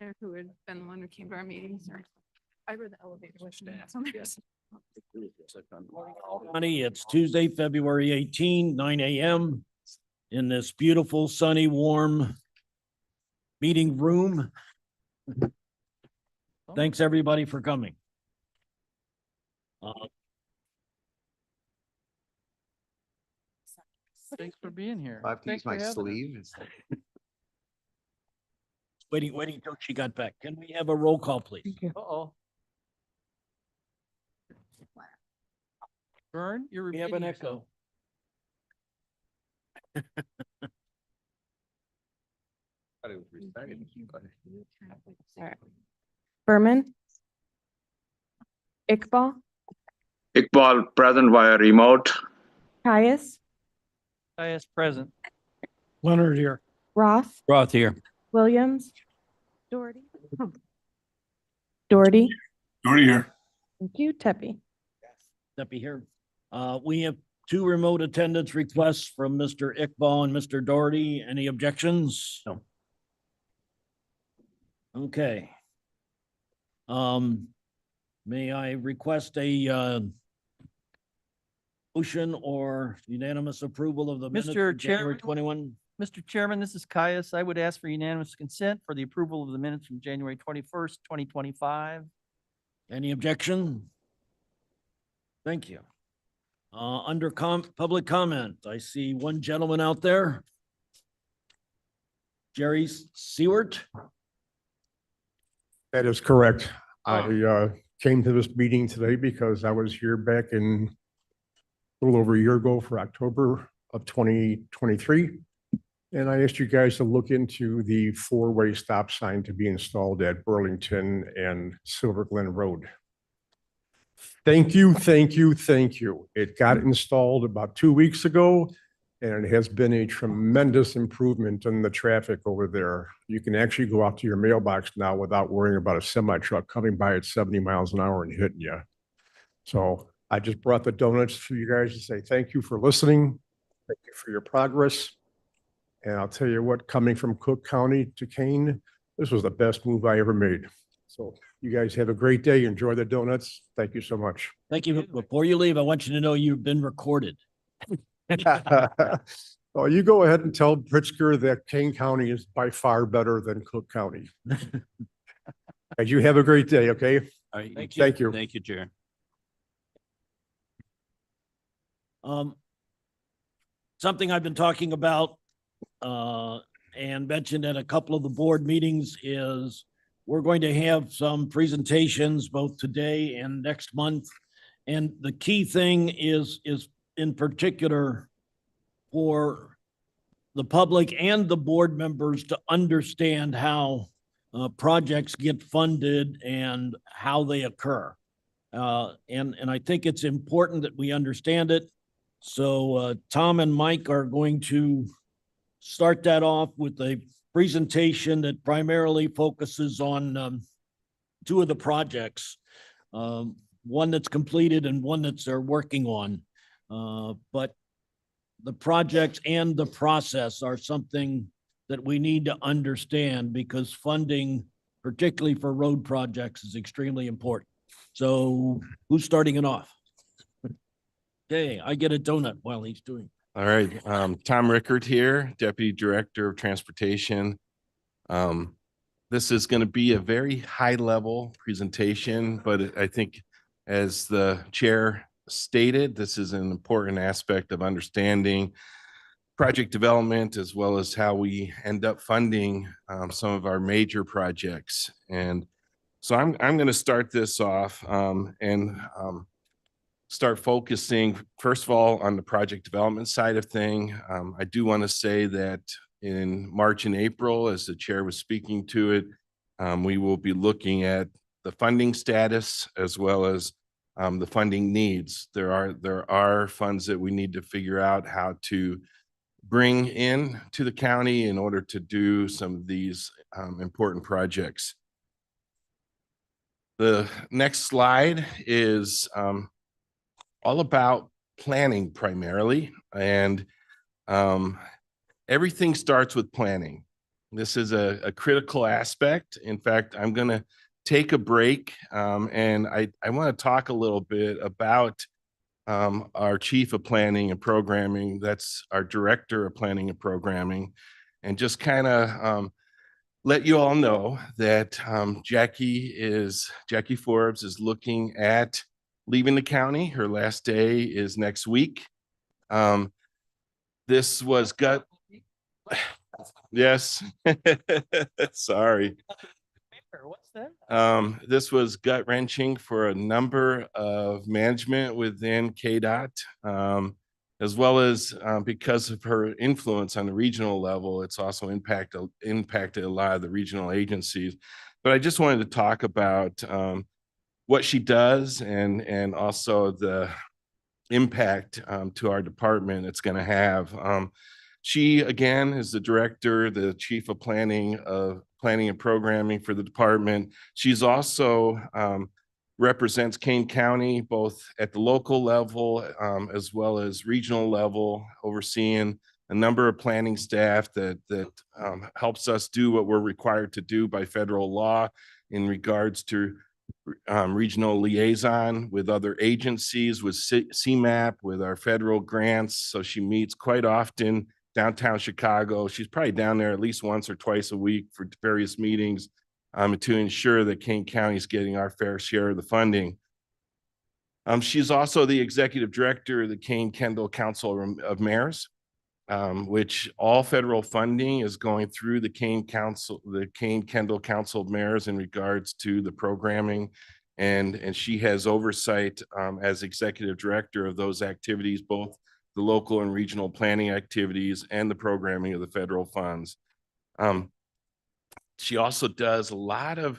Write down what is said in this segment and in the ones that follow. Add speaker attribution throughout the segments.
Speaker 1: There who had been the one who came to our meetings or I read the elevator with me.
Speaker 2: Honey, it's Tuesday, February 18, 9 a.m. in this beautiful, sunny, warm meeting room. Thanks, everybody, for coming.
Speaker 3: Thanks for being here.
Speaker 4: I have to use
Speaker 3: Thanks for
Speaker 4: my
Speaker 3: having us.
Speaker 4: sleeve.
Speaker 2: Waiting till she got back. Can we have a roll call, please?
Speaker 3: Uh-oh. Vern, you're
Speaker 2: We have
Speaker 3: repeating
Speaker 2: an
Speaker 3: yourself.
Speaker 2: echo.
Speaker 1: Berman. Iqbal,
Speaker 5: Iqbal present via remote.
Speaker 1: Caius,
Speaker 3: Highest present.
Speaker 2: Leonard here.
Speaker 1: Roth,
Speaker 2: Roth here.
Speaker 1: Williams, Doherty. Doherty.
Speaker 6: Doherty here.
Speaker 1: Thank you, Tepe.
Speaker 2: Steppy here. We have two remote attendance requests from Mr. Iqbal and Mr. Doherty. Any objections? No. Okay. May I request a motion or unanimous approval of the minutes
Speaker 3: Mr.
Speaker 2: of January
Speaker 3: Chairman?
Speaker 2: 21?
Speaker 3: Mr. Chairman, this is Caius. I would ask for unanimous consent for the approval of the minutes from January 21st, 2025.
Speaker 2: Any objection? Thank you. Under public comment, I see one gentleman out there. Jerry Seward.
Speaker 6: That is correct. I came to this meeting today because I was here back in a little over a year ago for October of 2023. And I asked you guys to look into the four-way stop sign to be installed at Burlington and Silver Glen Road. Thank you, thank you, thank you. It got installed about 2 weeks ago, and it has been a tremendous improvement in the traffic over there. You can actually go out to your mailbox now without worrying about a semi truck coming by at 70 miles an hour and hitting you. So I just brought the donuts for you guys to say thank you for listening. Thank you for your progress. And I'll tell you what, coming from Cook County to Kane, this was the best move I ever made. So you guys have a great day. Enjoy the donuts. Thank you so much.
Speaker 2: Thank you. Before you leave, I want you to know you've been recorded.
Speaker 6: Well, you go ahead and tell Pritzker that Kane County is by far better than Cook County. And you have a great day, okay?
Speaker 2: All right.
Speaker 6: Thank you.
Speaker 7: Thank you, Chair.
Speaker 2: Something I've been talking about and mentioned at a couple of the board meetings is we're going to have some presentations both today and next month. And the key thing is in particular for the public and the board members to understand how projects get funded and how they occur. And I think it's important that we understand it. So Tom and Mike are going to start that off with a presentation that primarily focuses on two of the projects, one that's completed and one that they're working on. But the projects and the process are something that we need to understand because funding, particularly for road projects, is extremely important. So who's starting it off? Okay, I get a donut while he's doing.
Speaker 7: All right, Tom Rickard here, Deputy Director of Transportation. This is going to be a very high-level presentation, but I think as the chair stated, this is an important aspect of understanding project development as well as how we end up funding some of our major projects. And so I'm going to start this off and start focusing, first of all, on the project development side of thing. I do want to say that in March and April, as the chair was speaking to it, we will be looking at the funding status as well as the funding needs. There are funds that we need to figure out how to bring in to the county in order to do some of these important projects. The next slide is all about planning primarily, and everything starts with planning. This is a critical aspect. In fact, I'm going to take a break, and I want to talk a little bit about our chief of planning and programming. That's our director of planning and programming, and just kind of let you all know that Jackie Forbes is looking at leaving the county. Her last day is next week. This was gut. Yes. Sorry.
Speaker 3: What's that?
Speaker 7: This was gut wrenching for a number of management within KDOT, as well as because of her influence on the regional level. It's also impacted a lot of the regional agencies. But I just wanted to talk about what she does and also the impact to our department it's going to have. She, again, is the director, the chief of planning and programming for the department. She's also represents Kane County, both at the local level as well as regional level, overseeing a number of planning staff that helps us do what we're required to do by federal law in regards to regional liaison with other agencies, with CMAP, with our federal grants. So she meets quite often downtown Chicago. She's probably down there at least once or twice a week for various meetings to ensure that Kane County is getting our fair share of the funding. She's also the executive director of the Kane-Kendall Council of Mayors, which all federal funding is going through the Kane-Kendall Council of Mayors in regards to the programming. And she has oversight as executive director of those activities, both the local and regional planning activities and the programming of the federal funds. She also does a lot of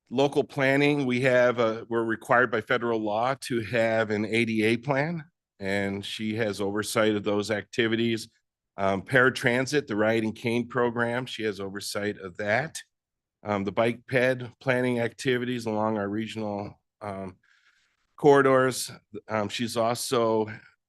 Speaker 7: local planning. We're required by federal law to have an ADA plan, and she has oversight of those activities. Paratransit, the Ride and Cane program, she has oversight of that. The bike ped planning activities along our regional corridors. She's also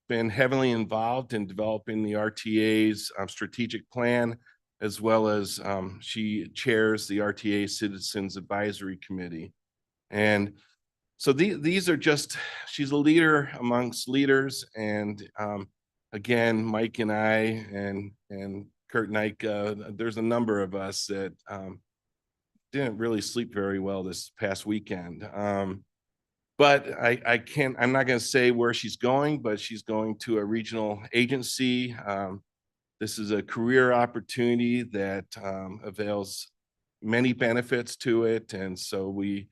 Speaker 7: been heavily involved in developing the RTA's strategic plan, as well as she chairs the RTA Citizens Advisory Committee. And so these are just, she's a leader amongst leaders. And again, Mike and I and Kurt Nyka, there's a number of us that didn't really sleep very well this past weekend. But I'm not going to say where she's going, but she's going to a regional agency. This is a career opportunity that avails many benefits to it. And so we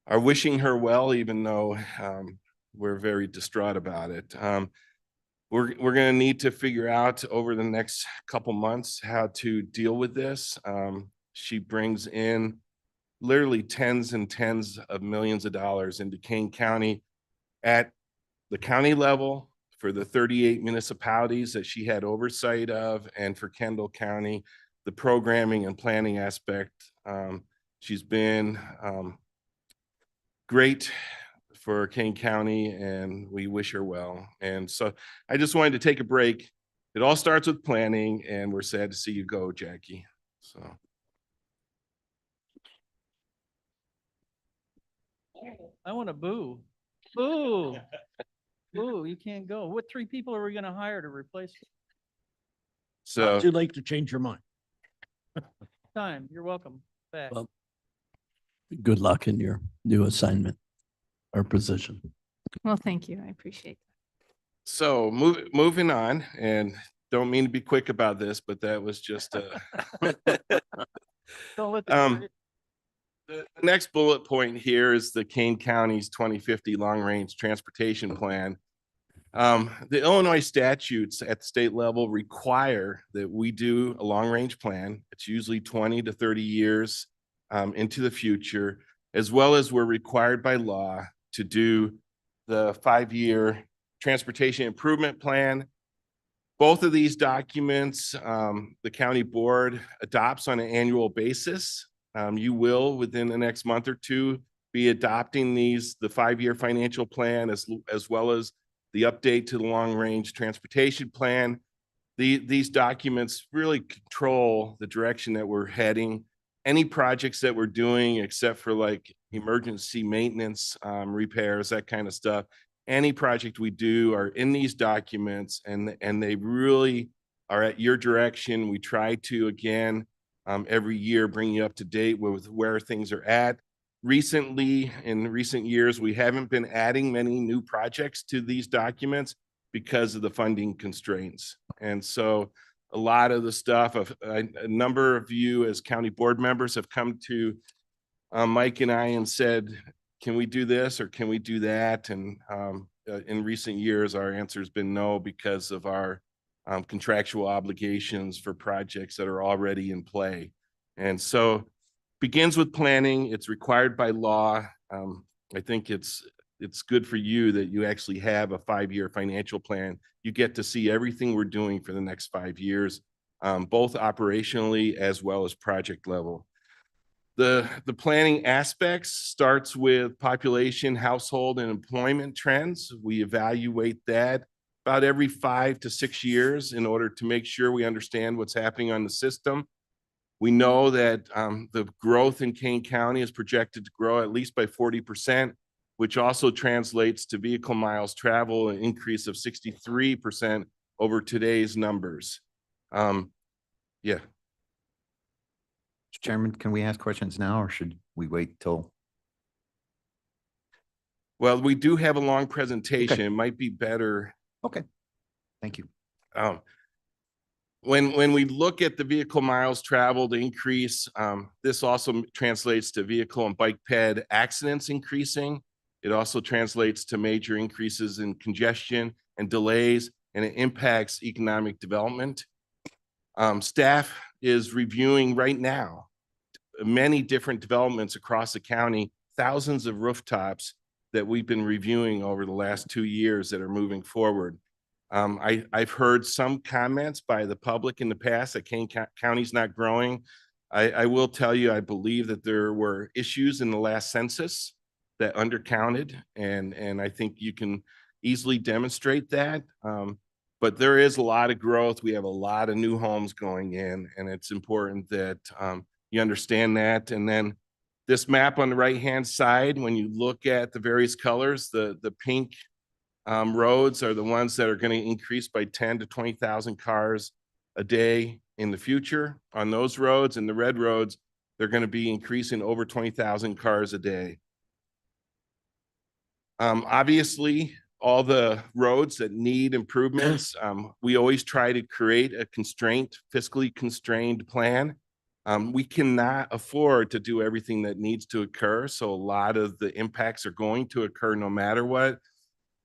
Speaker 7: are wishing her well, even though we're very distraught about it. We're going to need to figure out over the next couple months how to deal with this. She brings in literally tens and tens of millions of dollars into Kane County at the county level for the 38 municipalities that she had oversight of, and for Kendall County, the programming and planning aspect. She's been great for Kane County, and we wish her well. And so I just wanted to take a break. It all starts with planning, and we're sad to see you go, Jackie. So.
Speaker 3: I want to boo. Boo. Boo, you can't go. What 3 people are we going to hire to replace you?
Speaker 7: So
Speaker 2: Too late to change your mind.
Speaker 3: Time, you're welcome back.
Speaker 4: Well, good luck in your new assignment or position.
Speaker 1: Well, thank you. I appreciate
Speaker 7: So moving on, and don't mean to be quick about this, but that was just
Speaker 3: Don't let
Speaker 7: the next bullet point here is the Kane County's 2050 long-range transportation plan. The Illinois statutes at the state level require that we do a long-range plan. It's usually 20 to 30 years into the future, as well as we're required by law to do the 5-year transportation improvement plan. Both of these documents, the county board adopts on an annual basis. You will, within the next month or two, be adopting the 5-year financial plan as well as the update to the long-range transportation plan. these documents really control the direction that we're heading. Any projects that we're doing, except for like emergency maintenance, repairs, that kind of stuff, any project we do are in these documents, and they really are at your direction. We try to, again, every year bring you up to date with where things are at. Recently, in recent years, we haven't been adding many new projects to these documents because of the funding constraints. And so a lot of the stuff of a number of you as county board members have come to Mike and I and said, can we do this or can we do that? And in recent years, our answer has been no, because of our contractual obligations for projects that are already in play. And so begins with planning. It's required by law. I think it's good for you that you actually have a 5-year financial plan. You get to see everything we're doing for the next 5 years, both operationally as well as project level. The planning aspects starts with population, household, and employment trends. We evaluate that about every 5 to 6 years in order to make sure we understand what's happening on the system. We know that the growth in Kane County is projected to grow at least by 40%, which also translates to vehicle miles traveled, an increase of 63% over today's numbers. Yeah.
Speaker 8: Mr. Chairman, can we ask questions now or should we wait till?
Speaker 7: Well, we do have a long presentation. It might be better.
Speaker 8: Okay, thank you.
Speaker 7: When we look at the vehicle miles traveled increase, this also translates to vehicle and bike ped accidents increasing. It also translates to major increases in congestion and delays, and it impacts economic development. Staff is reviewing right now many different developments across the county, thousands of rooftops that we've been reviewing over the last 2 years that are moving forward. I've heard some comments by the public in the past that Kane County's not growing. I will tell you, I believe that there were issues in the last census that undercounted, and I think you can easily demonstrate that. But there is a lot of growth. We have a lot of new homes going in, and it's important that you understand that. And then this map on the right-hand side, when you look at the various colors, the pink roads are the ones that are going to increase by 10 to 20,000 cars a day in the future on those roads, and the red roads, they're going to be increasing over 20,000 cars a day. Obviously, all the roads that need improvements, we always try to create a fiscally constrained plan. We cannot afford to do everything that needs to occur, so a lot of the impacts are going to occur no matter what.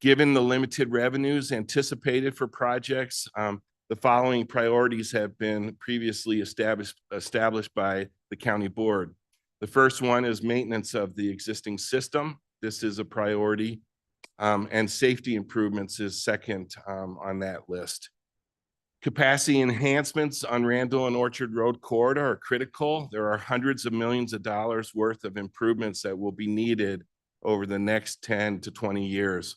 Speaker 7: Given the limited revenues anticipated for projects, the following priorities have been previously established by the county board. The first one is maintenance of the existing system. This is a priority, and safety improvements is second on that list. Capacity enhancements on Randall and Orchard Road corridor are critical. There are hundreds of millions of dollars worth of improvements that will be needed over the next 10 to 20 years.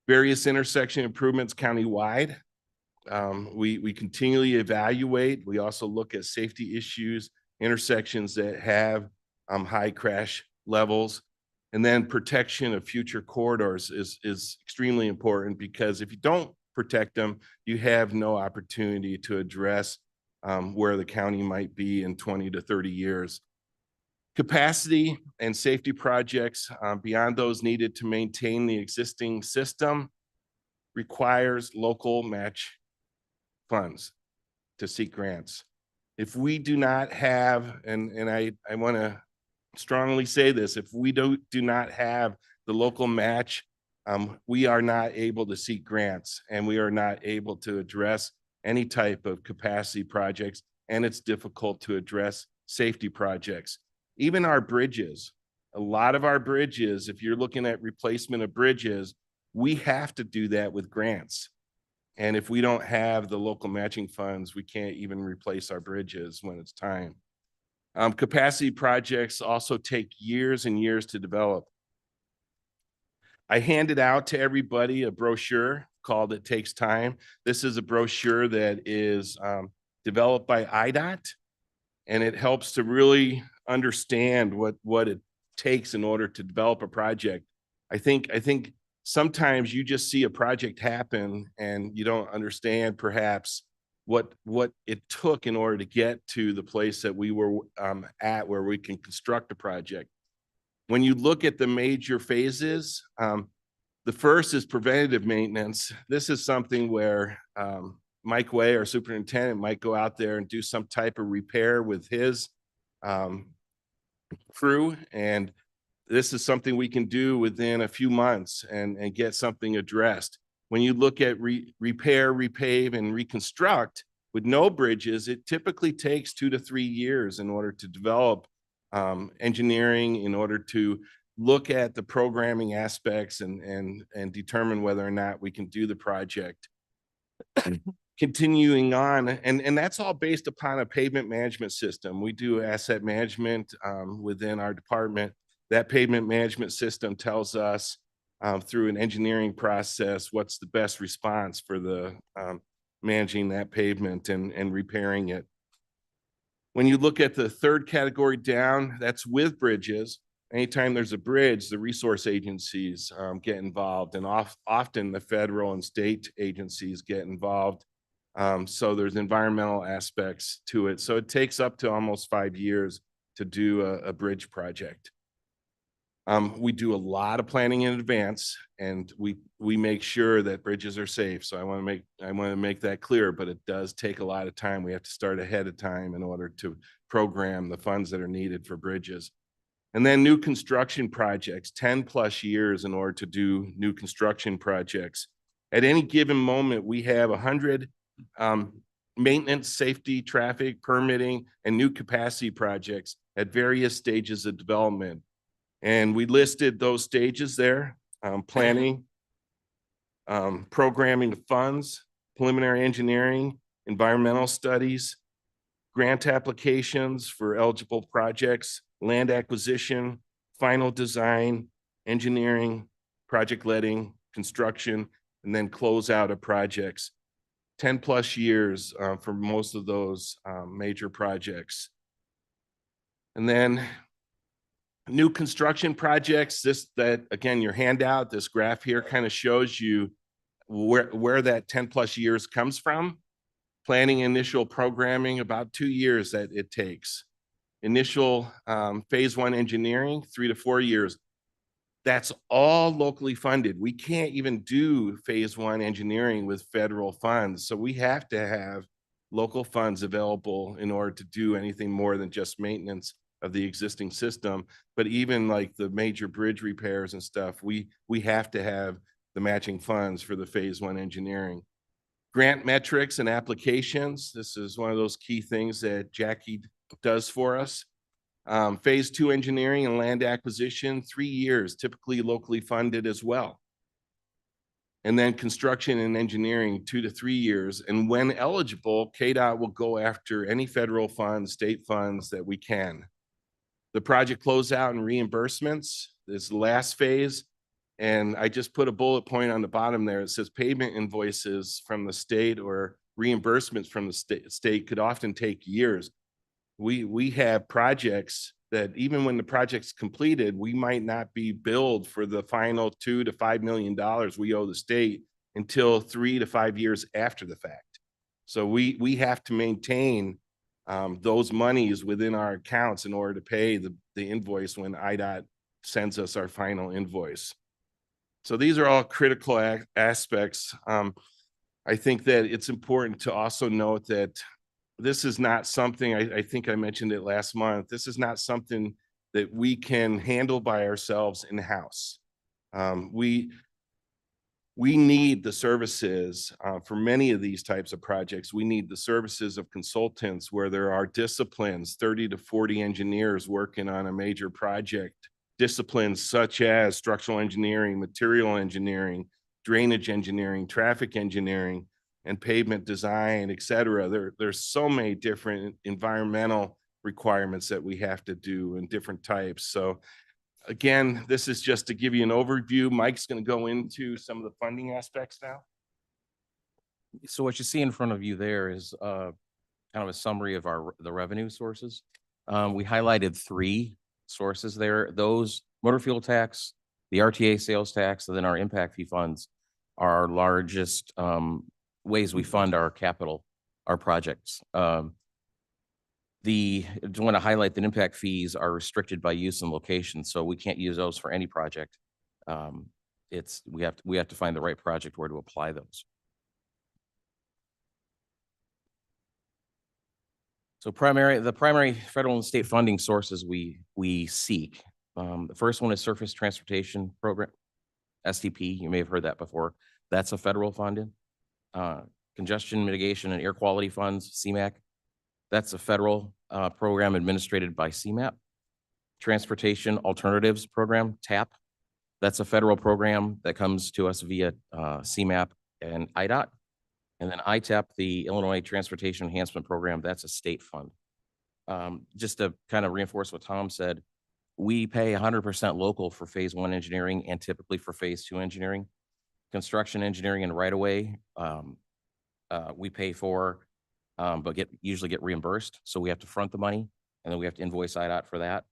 Speaker 7: Various intersection improvements countywide. We continually evaluate. We also look at safety issues, intersections that have high crash levels. And then protection of future corridors is extremely important, because if you don't protect them, you have no opportunity to address where the county might be in 20 to 30 years. Capacity and safety projects beyond those needed to maintain the existing system requires local match funds to seek grants. If we do not have, and I want to strongly say this, if we do not have the local match, we are not able to seek grants, and we are not able to address any type of capacity projects, and it's difficult to address safety projects. Even our bridges, a lot of our bridges, if you're looking at replacement of bridges, we have to do that with grants. And if we don't have the local matching funds, we can't even replace our bridges when it's time. Capacity projects also take years and years to develop. I handed out to everybody a brochure called It Takes Time. This is a brochure that is developed by IDOT, and it helps to really understand what it takes in order to develop a project. I think sometimes you just see a project happen and you don't understand perhaps what it took in order to get to the place that we were at where we can construct a project. When you look at the major phases, the first is preventative maintenance. This is something where Mike Way, our superintendent, might go out there and do some type of repair with his crew. And this is something we can do within a few months and get something addressed. When you look at repair, repave, and reconstruct with no bridges, it typically takes 2 to 3 years in order to develop engineering, in order to look at the programming aspects and determine whether or not we can do the project. Continuing on, and that's all based upon a pavement management system. We do asset management within our department. That pavement management system tells us through an engineering process what's the best response for the managing that pavement and repairing it. When you look at the third category down, that's with bridges. Anytime there's a bridge, the resource agencies get involved, and often the federal and state agencies get involved. So there's environmental aspects to it. So it takes up to almost 5 years to do a bridge project. We do a lot of planning in advance, and we make sure that bridges are safe. So I want to make that clear, but it does take a lot of time. We have to start ahead of time in order to program the funds that are needed for bridges. And then new construction projects, 10+ years in order to do new construction projects. At any given moment, we have 100 maintenance, safety, traffic, permitting, and new capacity projects at various stages of development. And we listed those stages there: planning, programming of funds, preliminary engineering, environmental studies, grant applications for eligible projects, land acquisition, final design, engineering, project letting, construction, and then close out of projects. 10+ years for most of those major projects. And then new construction projects, again, your handout, this graph here kind of shows you where that 10+ years comes from. Planning, initial programming, about 2 years that it takes. Initial phase 1 engineering, 3 to 4 years. That's all locally funded. We can't even do phase 1 engineering with federal funds. So we have to have local funds available in order to do anything more than just maintenance of the existing system. But even like the major bridge repairs and stuff, we have to have the matching funds for the phase 1 engineering. Grant metrics and applications. This is one of those key things that Jackie does for us. Phase 2 engineering and land acquisition, 3 years, typically locally funded as well. And then construction and engineering, 2 to 3 years. And when eligible, KDOT will go after any federal funds, state funds that we can. The project closeout and reimbursements is the last phase. And I just put a bullet point on the bottom there. It says payment invoices from the state or reimbursements from the state could often take years. We have projects that even when the project's completed, we might not be billed for the final $2 to $5 million we owe the state until 3 to 5 years after the fact. So we have to maintain those monies within our accounts in order to pay the invoice when IDOT sends us our final invoice. So these are all critical aspects. I think that it's important to also note that this is not something, I think I mentioned it last month, this is not something that we can handle by ourselves in-house. We need the services for many of these types of projects. We need the services of consultants where there are disciplines, 30 to 40 engineers working on a major project. Disciplines such as structural engineering, material engineering, drainage engineering, traffic engineering, and pavement design, et cetera. There's so many different environmental requirements that we have to do in different types. So again, this is just to give you an overview. Mike's going to go into some of the funding aspects now.
Speaker 9: So what you see in front of you there is kind of a summary of the revenue sources. We highlighted 3 sources there. Those motor fuel tax, the RTA sales tax, and then our impact fee funds are our largest ways we fund our capital, our projects. I just want to highlight that impact fees are restricted by use and location, so we can't use those for any project. We have to find the right project where to apply those. So the primary federal and state funding sources we seek. The first one is Surface Transportation Program, STP. You may have heard that before. That's a federal funding. Congestion Mitigation and Air Quality Funds, CMAQ. That's a federal program administered by CMAP. Transportation Alternatives Program, TAP. That's a federal program that comes to us via CMAP and IDOT. And then ITEP, the Illinois Transportation Enhancement Program, that's a state fund. Just to kind of reinforce what Tom said, we pay 100% local for phase 1 engineering and typically for phase 2 engineering. Construction engineering and right-of-way, we pay for, but usually get reimbursed. So we have to front the money and then we have to invoice IDOT for that.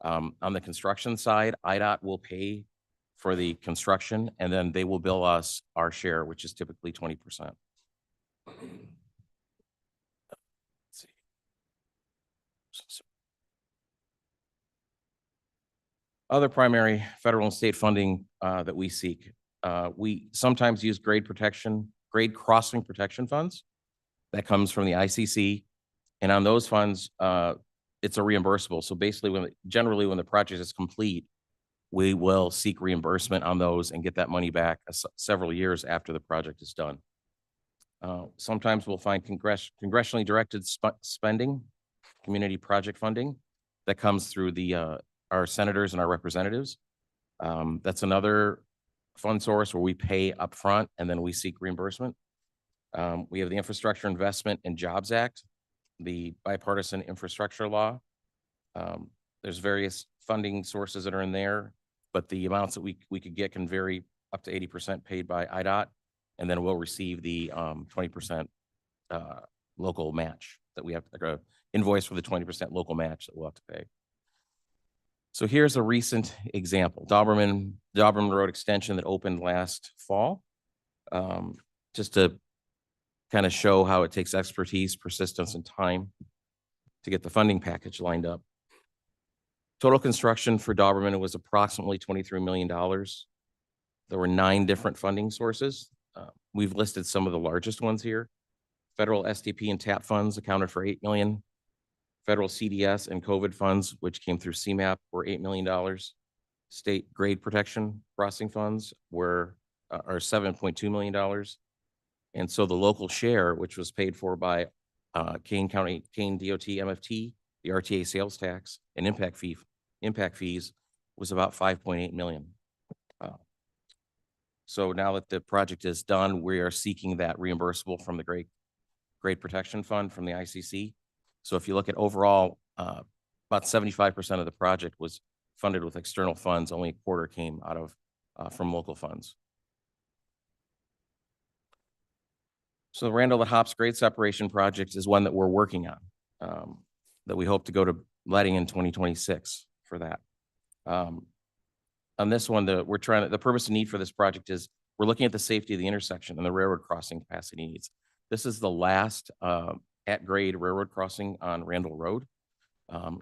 Speaker 9: On the construction side, IDOT will pay for the construction and then they will bill us our share, which is typically 20%. Other primary federal and state funding that we seek. We sometimes use grade crossing protection funds. That comes from the ICC. And on those funds, it's a reimbursable. So basically, generally when the project is complete, we will seek reimbursement on those and get that money back several years after the project is done. Sometimes we'll find congressionally directed spending, community project funding that comes through our senators and our representatives. That's another fund source where we pay upfront and then we seek reimbursement. We have the Infrastructure Investment and Jobs Act, the bipartisan infrastructure law. There's various funding sources that are in there, but the amounts that we could get can vary up to 80% paid by IDOT. And then we'll receive the 20% local match that we have to invoice for the 20% local match that we'll have to pay. So here's a recent example, Doberman Road extension that opened last fall. Just to kind of show how it takes expertise, persistence, and time to get the funding package lined up. Total construction for Doberman was approximately $23 million. There were 9 different funding sources. We've listed some of the largest ones here. Federal STP and TAP funds accounted for $8 million. Federal CDS and COVID funds, which came through CMAP, were $8 million. State grade protection crossing funds are $7.2 million. And so the local share, which was paid for by Kane DOT, MFT, the RTA sales tax, and impact fees, was about $5.8 million. So now that the project is done, we are seeking that reimbursable from the grade protection fund from the ICC. So if you look at overall, about 75% of the project was funded with external funds. Only a quarter came out of from local funds. So the Randall to Hops grade separation project is one that we're working on, that we hope to go to letting in 2026 for that. On this one, the purpose and need for this project is we're looking at the safety of the intersection and the railroad crossing capacity needs. This is the last at grade railroad crossing on Randall Road.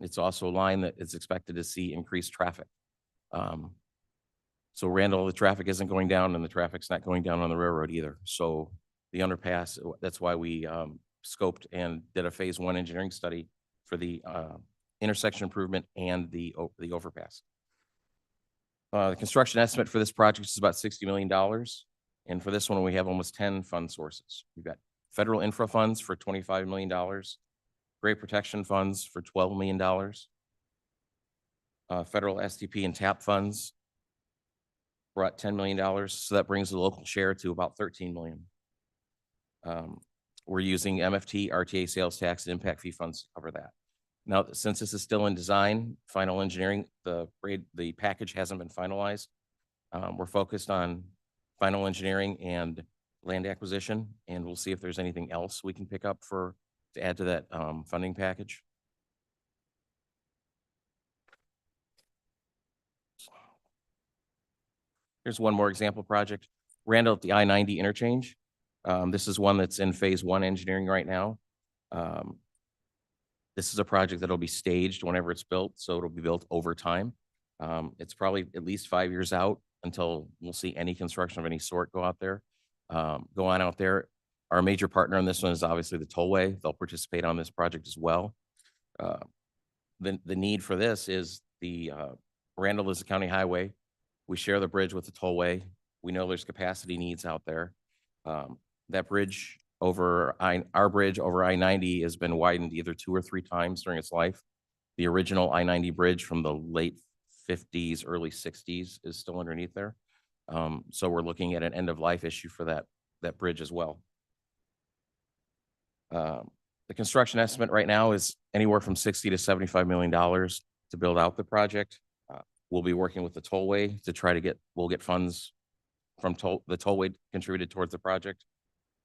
Speaker 9: It's also a line that is expected to see increased traffic. So Randall, the traffic isn't going down and the traffic's not going down on the railroad either. So the underpass, that's why we scoped and did a phase 1 engineering study for the intersection improvement and the overpass. The construction estimate for this project is about $60 million. And for this one, we have almost 10 fund sources. We've got federal infra funds for $25 million, grade protection funds for $12 million, federal STP and TAP funds brought $10 million. So that brings the local share to about $13 million. We're using MFT, RTA sales tax, and impact fee funds to cover that. Now, since this is still in design, final engineering, the package hasn't been finalized. We're focused on final engineering and land acquisition, and we'll see if there's anything else we can pick up to add to that funding package. Here's one more example project, Randall at the I-90 interchange. This is one that's in phase 1 engineering right now. This is a project that'll be staged whenever it's built, so it'll be built over time. It's probably at least 5 years out until we'll see any construction of any sort go on out there. Our major partner on this one is obviously the tollway. They'll participate on this project as well. The need for this is Randall is a county highway. We share the bridge with the tollway. We know there's capacity needs out there. That bridge our bridge over I-90 has been widened either 2 or 3 times during its life. The original I-90 bridge from the late 50s, early 60s is still underneath there. So we're looking at an end of life issue for that bridge as well. The construction estimate right now is anywhere from $60 to $75 million to build out the project. We'll be working with the tollway to try to we'll get funds from the tollway contributed towards the project.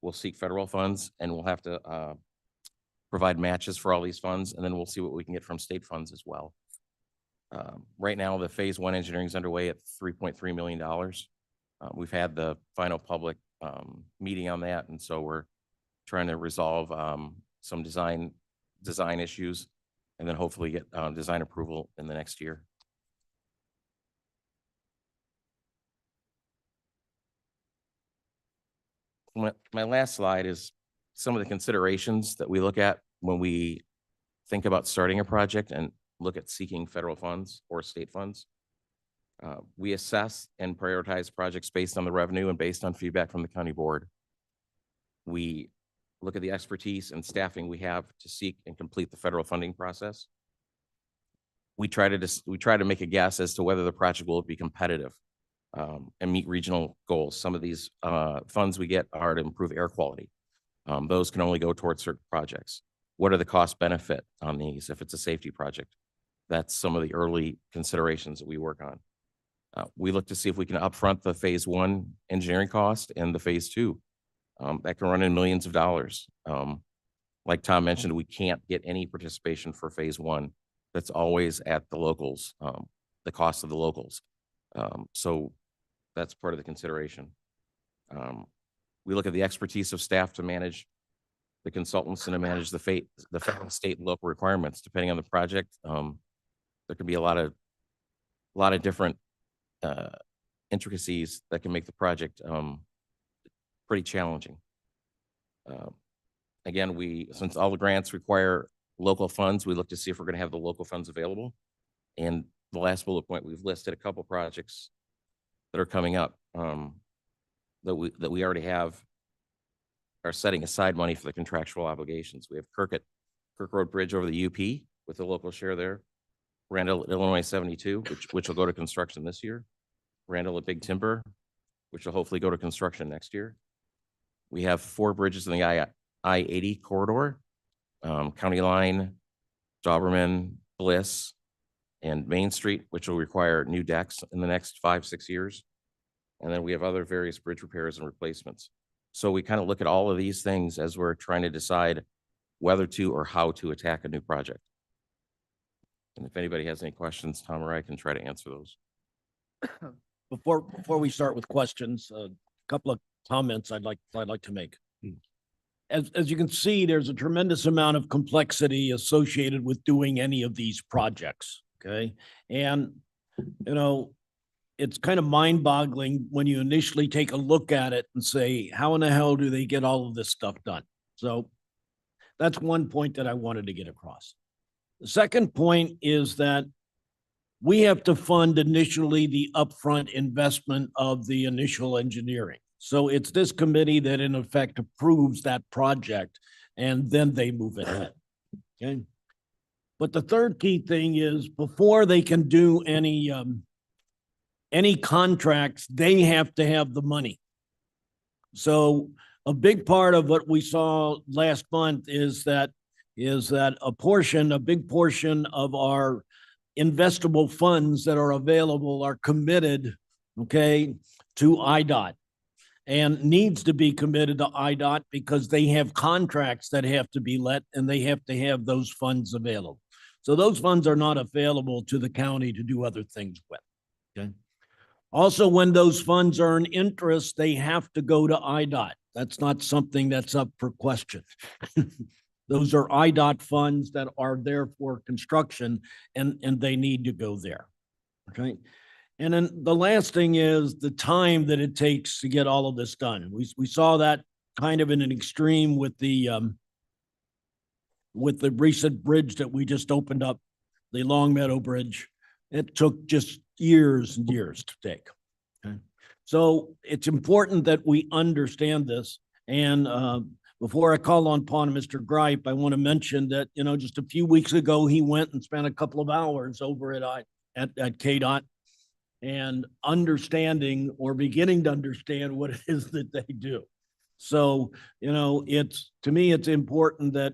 Speaker 9: We'll seek federal funds, and we'll have to provide matches for all these funds, and then we'll see what we can get from state funds as well. Right now, the phase 1 engineering is underway at $3.3 million. We've had the final public meeting on that, and so we're trying to resolve some design issues, and then hopefully get design approval in the next year. My last slide is some of the considerations that we look at when we think about starting a project and look at seeking federal funds or state funds. We assess and prioritize projects based on the revenue and based on feedback from the county board. We look at the expertise and staffing we have to seek and complete the federal funding process. We try to make a guess as to whether the project will be competitive and meet regional goals. Some of these funds we get are to improve air quality. Those can only go towards certain projects. What are the cost benefit on these if it's a safety project? That's some of the early considerations that we work on. We look to see if we can upfront the phase 1 engineering cost and the phase 2. That can run in millions of dollars. Like Tom mentioned, we can't get any participation for phase 1. That's always at the locals, the cost of the locals. So that's part of the consideration. We look at the expertise of staff to manage the consultants and to manage the federal, state, and local requirements, depending on the project. There can be a lot of different intricacies that can make the project pretty challenging. Again, since all the grants require local funds, we look to see if we're going to have the local funds available. And the last bullet point, we've listed a couple projects that are coming up that we already are setting aside money for the contractual obligations. We have Kirk Road Bridge over the UP with the local share there. Randall at Illinois 72, which will go to construction this year. Randall at Big Timber, which will hopefully go to construction next year. We have 4 bridges in the I-80 corridor, County Line, Doberman, Bliss, and Main Street, which will require new decks in the next 5-6 years. And then we have other various bridge repairs and replacements. So we kind of look at all of these things as we're trying to decide whether to or how to attack a new project. And if anybody has any questions, Tom or I can try to answer those.
Speaker 2: Before we start with questions, a couple of comments I'd like to make. As you can see, there's a tremendous amount of complexity associated with doing any of these projects. Okay. And, it's kind of mind boggling when you initially take a look at it and say, how in the hell do they get all of this stuff done? So that's one point that I wanted to get across. The second point is that we have to fund initially the upfront investment of the initial engineering. So it's this committee that in effect approves that project and then they move ahead. Okay. But the third key thing is before they can do any contracts, they have to have the money. So a big part of what we saw last month is that a big portion of our investable funds that are available are committed, okay, to IDOT. and needs to be committed to IDOT because they have contracts that have to be let and they have to have those funds available. So those funds are not available to the county to do other things with. Okay. Also, when those funds earn interest, they have to go to IDOT. That's not something that's up for question. Those are IDOT funds that are there for construction and they need to go there. Okay. And then the last thing is the time that it takes to get all of this done. We saw that kind of in an extreme with the recent bridge that we just opened up, the Long Meadow Bridge. It took just years and years to take. Okay. So it's important that we understand this. And before I call upon Mr. Gripe, I want to mention that, you know, just a few weeks ago, he went and spent a couple of hours over at KDOT and understanding or beginning to understand what it is that they do. So, you know, to me, it's important that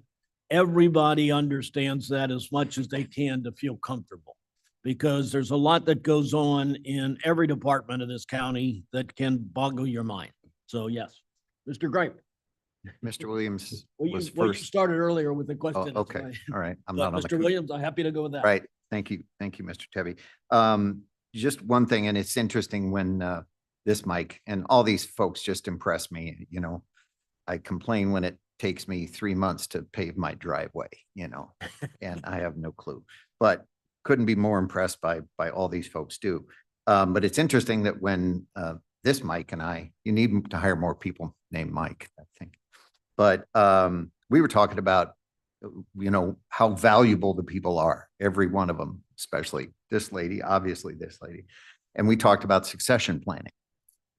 Speaker 2: everybody understands that as much as they can to feel comfortable, because there's a lot that goes on in every department of this county that can boggle your mind. So yes, Mr. Gripe.
Speaker 8: Mr. Williams
Speaker 2: Well,
Speaker 8: was
Speaker 2: you
Speaker 8: first.
Speaker 2: started earlier with the
Speaker 8: Oh,
Speaker 2: question.
Speaker 8: okay, all right. I'm
Speaker 2: But
Speaker 8: not on the.
Speaker 2: Mr. Williams, I'm happy to go with that.
Speaker 8: Right. Thank you. Thank you, Mr. Tebby. Just one thing, and it's interesting when this Mike and all these folks just impress me, you know. I complain when it takes me 3 months to pave my driveway, you know, and I have no clue. But couldn't be more impressed by all these folks do. But it's interesting that when this Mike and you need to hire more people named Mike, I think. But we were talking about, you know, how valuable the people are, every one of them, especially this lady, obviously this lady. And we talked about succession planning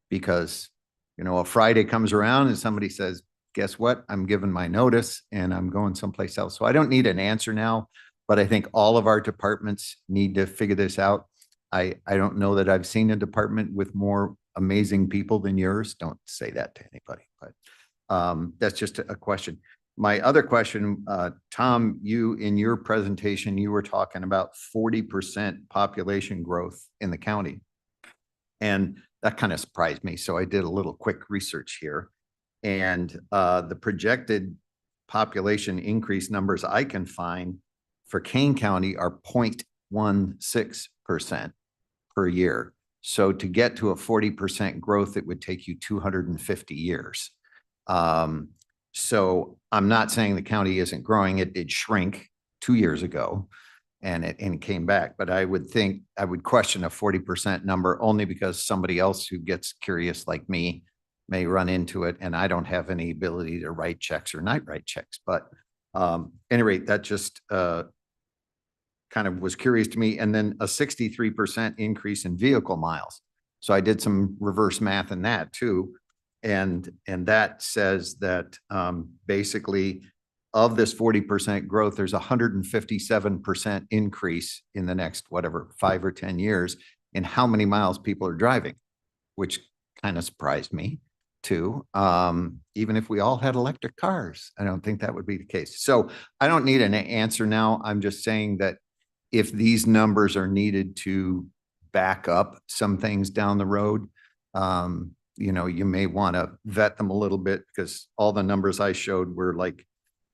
Speaker 8: because, you know, a Friday comes around and somebody says, guess what? I'm giving my notice and I'm going someplace else. So I don't need an answer now, but I think all of our departments need to figure this out. I don't know that I've seen a department with more amazing people than yours. Don't say that to anybody, but that's just a question. My other question, Tom, you in your presentation, you were talking about 40% population growth in the county. And that kind of surprised me. So I did a little quick research here. And the projected population increase numbers I can find for Kane County are 0.16% per year. So to get to a 40% growth, it would take you 250 years. So I'm not saying the county isn't growing. It did shrink 2 years ago and it came back. But I would think I would question a 40% number only because somebody else who gets curious like me may run into it. And I don't have any ability to write checks or not write checks. But any rate, that just kind of was curious to me. And then a 63% increase in vehicle miles. So I did some reverse math in that too. And that says that basically of this 40% growth, there's 157% increase in the next, whatever, 5 or 10 years in how many miles people are driving, which kind of surprised me too. Even if we all had electric cars, I don't think that would be the case. So I don't need an answer now. I'm just saying that if these numbers are needed to back up some things down the road, you know, you may want to vet them a little bit because all the numbers I showed were like,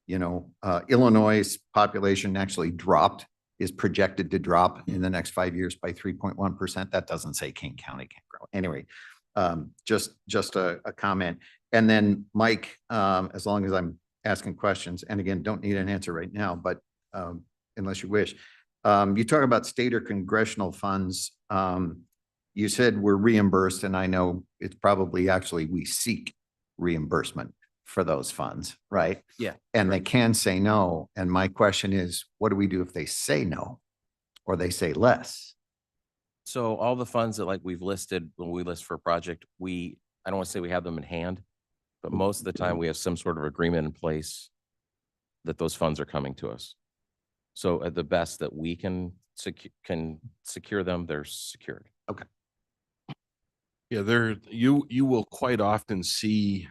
Speaker 8: you know, Illinois' population actually is projected to drop in the next 5 years by 3.1%. That doesn't say King County can't grow. Anyway, just a comment. And then Mike, as long as I'm asking questions, and again, don't need an answer right now, but unless you wish, you talk about state or congressional funds. You said we're reimbursed, and I know it's probably actually we seek reimbursement for those funds, right?
Speaker 9: Yeah.
Speaker 8: And they can say no. And my question is, what do we do if they say no or they say less?
Speaker 9: So all the funds that like we've listed, when we list for a project, I don't want to say we have them in hand, but most of the time we have some sort of agreement in place that those funds are coming to us. So at the best that we can secure them, they're secured.
Speaker 8: Okay.
Speaker 7: Yeah, you will quite often see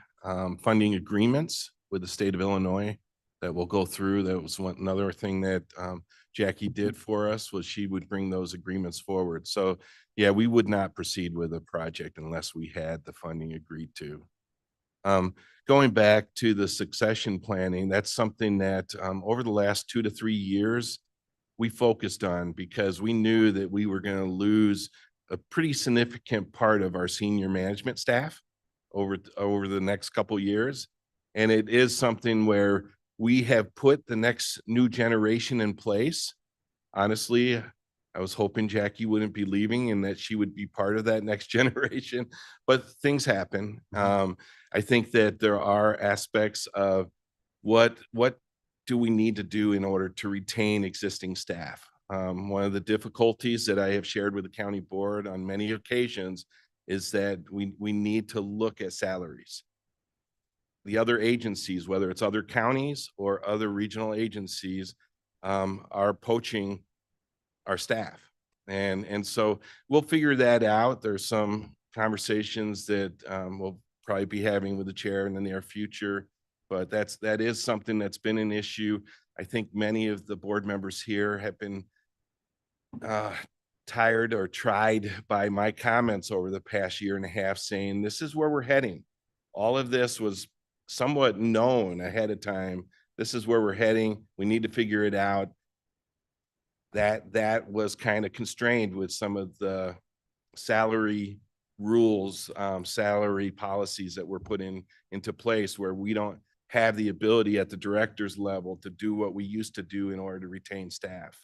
Speaker 7: funding agreements with the state of Illinois that will go through. That was another thing that Jackie did for us was she would bring those agreements forward. So yeah, we would not proceed with a project unless we had the funding agreed to. Going back to the succession planning, that's something that over the last 2 to 3 years, we focused on because we knew that we were going to lose a pretty significant part of our senior management staff over the next couple years. And it is something where we have put the next new generation in place. Honestly, I was hoping Jackie wouldn't be leaving and that she would be part of that next generation, but things happen. I think that there are aspects of what do we need to do in order to retain existing staff. One of the difficulties that I have shared with the county board on many occasions is that we need to look at salaries. The other agencies, whether it's other counties or other regional agencies, are poaching our staff. And so we'll figure that out. There's some conversations that we'll probably be having with the chair in the near future, but that is something that's been an issue. I think many of the board members here have been tired or tried by my comments over the past year and a half saying, this is where we're heading. All of this was somewhat known ahead of time. This is where we're heading. We need to figure it out. That was kind of constrained with some of the salary rules, salary policies that were put into place where we don't have the ability at the director's level to do what we used to do in order to retain staff.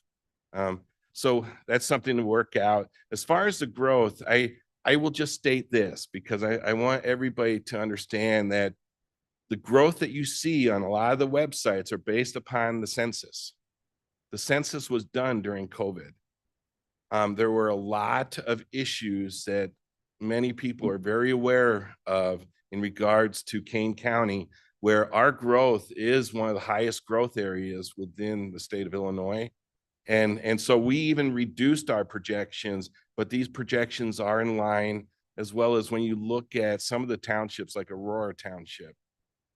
Speaker 7: So that's something to work out. As far as the growth, I will just state this because I want everybody to understand that the growth that you see on a lot of the websites are based upon the census. The census was done during COVID. There were a lot of issues that many people are very aware of in regards to Kane County, where our growth is one of the highest growth areas within the state of Illinois. And so we even reduced our projections, but these projections are in line, as well as when you look at some of the townships like Aurora Township,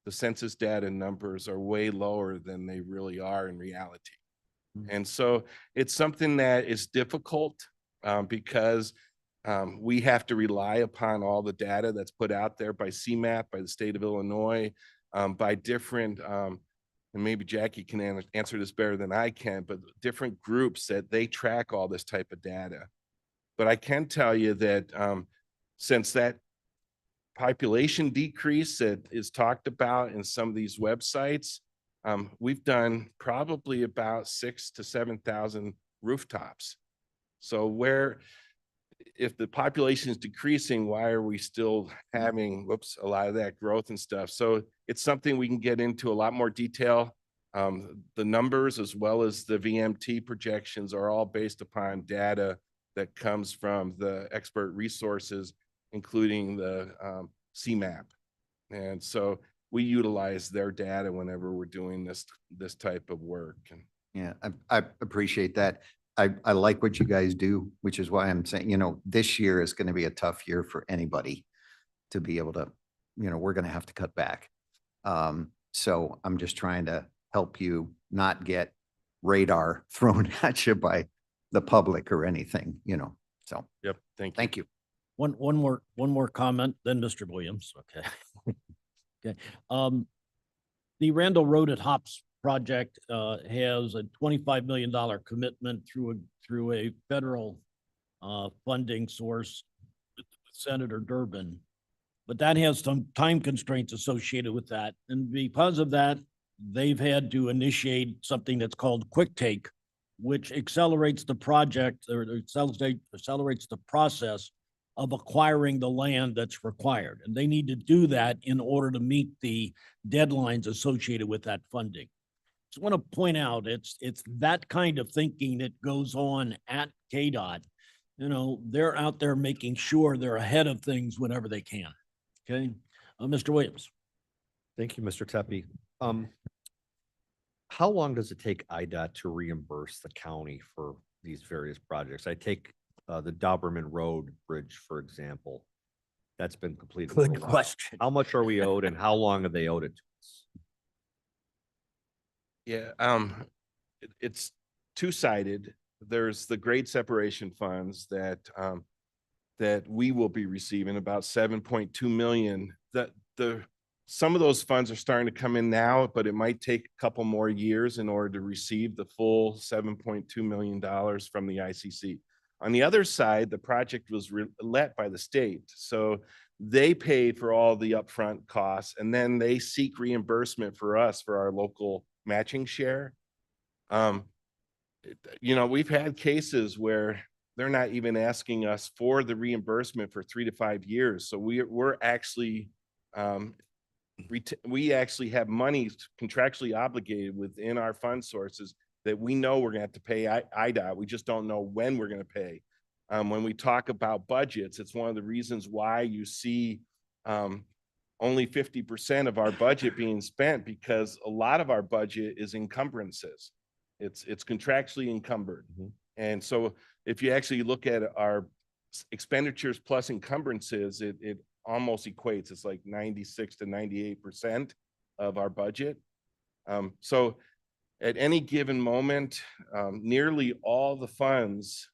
Speaker 7: the census data numbers are way lower than they really are in reality. And so it's something that is difficult because we have to rely upon all the data that's put out there by CMAP, by the state of Illinois, by different, and maybe Jackie can answer this better than I can, but different groups that they track all this type of data. But I can tell you that since that population decrease that is talked about in some of these websites, we've done probably about 6,000 to 7,000 rooftops. So if the population is decreasing, why are we still having, a lot of that growth and stuff? So it's something we can get into a lot more detail. The numbers as well as the VMT projections are all based upon data that comes from the expert resources, including the CMAP. And so we utilize their data whenever we're doing this type of work.
Speaker 8: Yeah, I appreciate that. I like what you guys do, which is why I'm saying, this year is going to be a tough year for anybody to be able to, we're going to have to cut back. So I'm just trying to help you not get radar thrown at you by the public or anything, so.
Speaker 7: Yep. Thank you.
Speaker 8: Thank you.
Speaker 2: One more comment, then Mr. Williams. Okay. Okay. The Randall Road at Hops project has a $25 million commitment through a federal funding source, Senator Durbin. But that has some time constraints associated with that. And because of that, they've had to initiate something that's called Quick Take, which accelerates the project or accelerates the process of acquiring the land that's required. And they need to do that in order to meet the deadlines associated with that funding. Just want to point out, it's that kind of thinking that goes on at KDOT. They're out there making sure they're ahead of things whenever they can. Okay. Mr. Williams.
Speaker 10: Thank you, Mr. Teppi. How long does it take IDOT to reimburse the county for these various projects? I take the Doberman Road Bridge, for example. That's been completed. for a
Speaker 2: Good
Speaker 10: while.
Speaker 2: question.
Speaker 10: How much are we owed and how long have they owed it to us?
Speaker 7: Yeah. It's two-sided. There's the grade separation funds that we will be receiving, about 7.2 million. Some of those funds are starting to come in now, but it might take a couple more years in order to receive the full $7.2 million from the ICC. On the other side, the project was let by the state. So they paid for all the upfront costs, and then they seek reimbursement for us for our local matching share. You know, we've had cases where they're not even asking us for the reimbursement for 3 to 5 years. So we're actually, we actually have money contractually obligated within our fund sources that we know we're gonna have to pay IDOT. We just don't know when we're gonna pay. When we talk about budgets, it's one of the reasons why you see only 50% of our budget being spent, because a lot of our budget is encumbrances. It's contractually encumbered. And so if you actually look at our expenditures plus encumbrances, it almost equates. It's like 96 to 98% of our budget. So at any given moment, nearly all the funds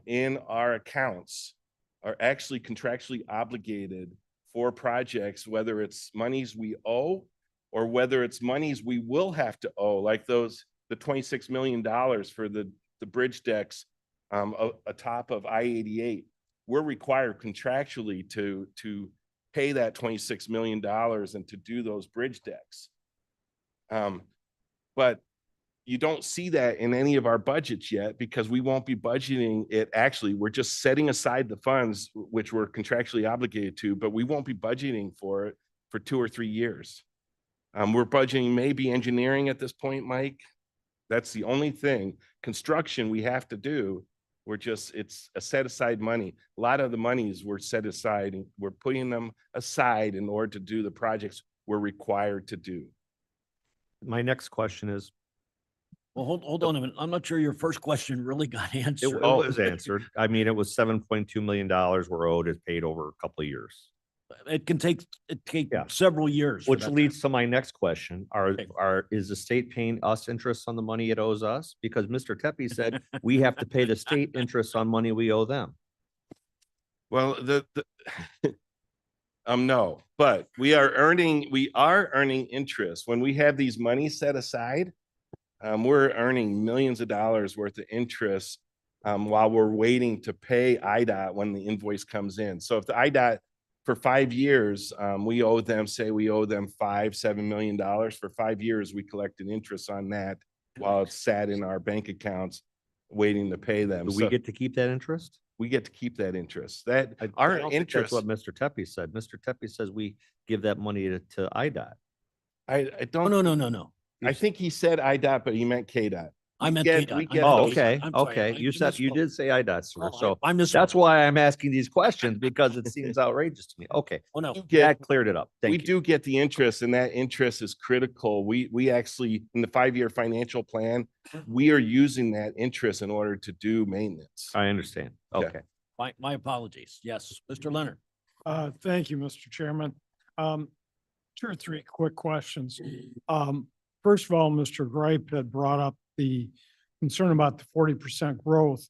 Speaker 7: in our accounts are actually contractually obligated for projects, whether it's monies we owe or whether it's monies we will have to owe, like the $26 million for the bridge decks atop of I-88. We're required contractually to pay that $26 million and to do those bridge decks. But you don't see that in any of our budgets yet, because we won't be budgeting it. Actually, we're just setting aside the funds which we're contractually obligated to, but we won't be budgeting for it for 2 or 3 years. We're budgeting maybe engineering at this point, Mike. That's the only thing. Construction we have to do. It's a set aside money. A lot of the monies were set aside, and we're putting them aside in order to do the projects we're required to do.
Speaker 10: My next question is,
Speaker 2: Well, hold on a minute. I'm not sure your first question really got
Speaker 10: it
Speaker 2: answered.
Speaker 10: was answered. I mean, it was $7.2 million were owed, is paid over a couple of years.
Speaker 2: It can take
Speaker 10: Yeah.
Speaker 2: several years. for
Speaker 10: Which
Speaker 2: that to
Speaker 10: leads to my next question.
Speaker 2: Okay.
Speaker 10: Is the state paying us interest on the money it owes us? Because Mr. Tepe said we have to pay the state interest on money we owe them.
Speaker 7: Well, no, but we are earning interest. When we have these money set aside, we're earning millions of dollars worth of interest while we're waiting to pay IDOT when the invoice comes in. So if the IDOT for 5 years, we owe them $5-7 million for 5 years, we collected interest on that while it's sat in our bank accounts waiting to pay them.
Speaker 10: Do we get to keep that interest?
Speaker 7: We get to keep that interest.
Speaker 10: I
Speaker 7: Our
Speaker 10: don't think
Speaker 7: interest.
Speaker 10: That's what Mr. Tepe said. Mr. Tepe says we give that money to IDOT.
Speaker 7: I
Speaker 2: Oh,
Speaker 7: don't.
Speaker 2: no.
Speaker 7: I think he said IDOT, but he meant KDOT.
Speaker 2: I meant
Speaker 7: get-
Speaker 2: KDOT.
Speaker 7: we
Speaker 2: I'm
Speaker 7: get
Speaker 10: Oh,
Speaker 2: sorry.
Speaker 7: those-
Speaker 10: okay,
Speaker 2: I'm sorry.
Speaker 10: okay.
Speaker 2: I
Speaker 10: You
Speaker 2: misspoke.
Speaker 10: did say IDOT, sir.
Speaker 2: Oh,
Speaker 10: So
Speaker 2: I misspoke.
Speaker 10: that's why I'm asking these questions, because it seems outrageous to me. Okay,
Speaker 2: Oh, no.
Speaker 7: You get-
Speaker 10: that cleared it up.
Speaker 7: We
Speaker 10: Thank you.
Speaker 7: do get the interest, and that interest is critical. We actually, in the 5-year financial plan, we are using that interest in order to do maintenance.
Speaker 10: I understand.
Speaker 7: Yeah.
Speaker 10: Okay.
Speaker 2: My apologies. Yes, Mr. Leonard.
Speaker 11: Thank you, Mr. Chairman. 2 or 3 quick questions. First of all, Mr. Gripe had brought up the concern about the 40% growth.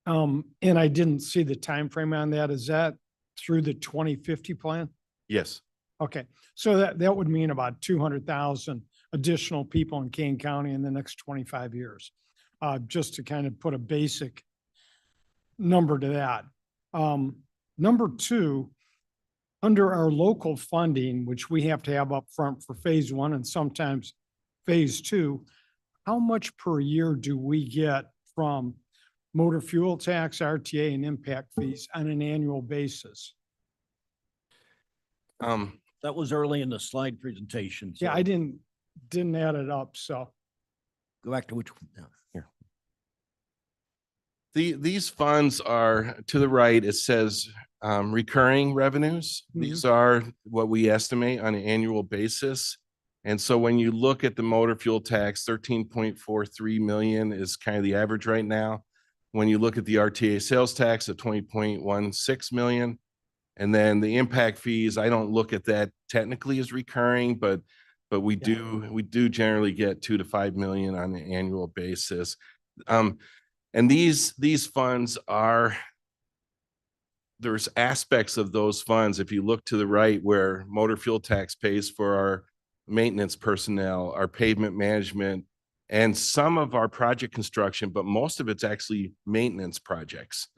Speaker 11: And I didn't see the time frame on that. Is that through the 2050 plan?
Speaker 7: Yes.
Speaker 11: Okay, so that would mean about 200,000 additional people in Kane County in the next 25 years. Just to kind of put a basic number to that. Number 2, under our local funding, which we have to have up front for phase 1 and sometimes phase 2, how much per year do we get from motor fuel tax, RTA, and impact fees on an annual basis?
Speaker 2: That was early in the slide presentation.
Speaker 11: Yeah,
Speaker 2: so
Speaker 11: I didn't add it up, so.
Speaker 2: Go back to which, no, here.
Speaker 7: These funds are, to the right, it says recurring revenues. These are what we estimate on an annual basis. And so when you look at the motor fuel tax, 13.43 million is kind of the average right now. When you look at the RTA sales tax of 20.16 million, and then the impact fees, I don't look at that technically as recurring, but but we do generally get 2 to 5 million on an annual basis. And these funds are, there's aspects of those funds, if you look to the right, where motor fuel tax pays for our maintenance personnel, our pavement management, and some of our project construction, but most of it's actually maintenance projects.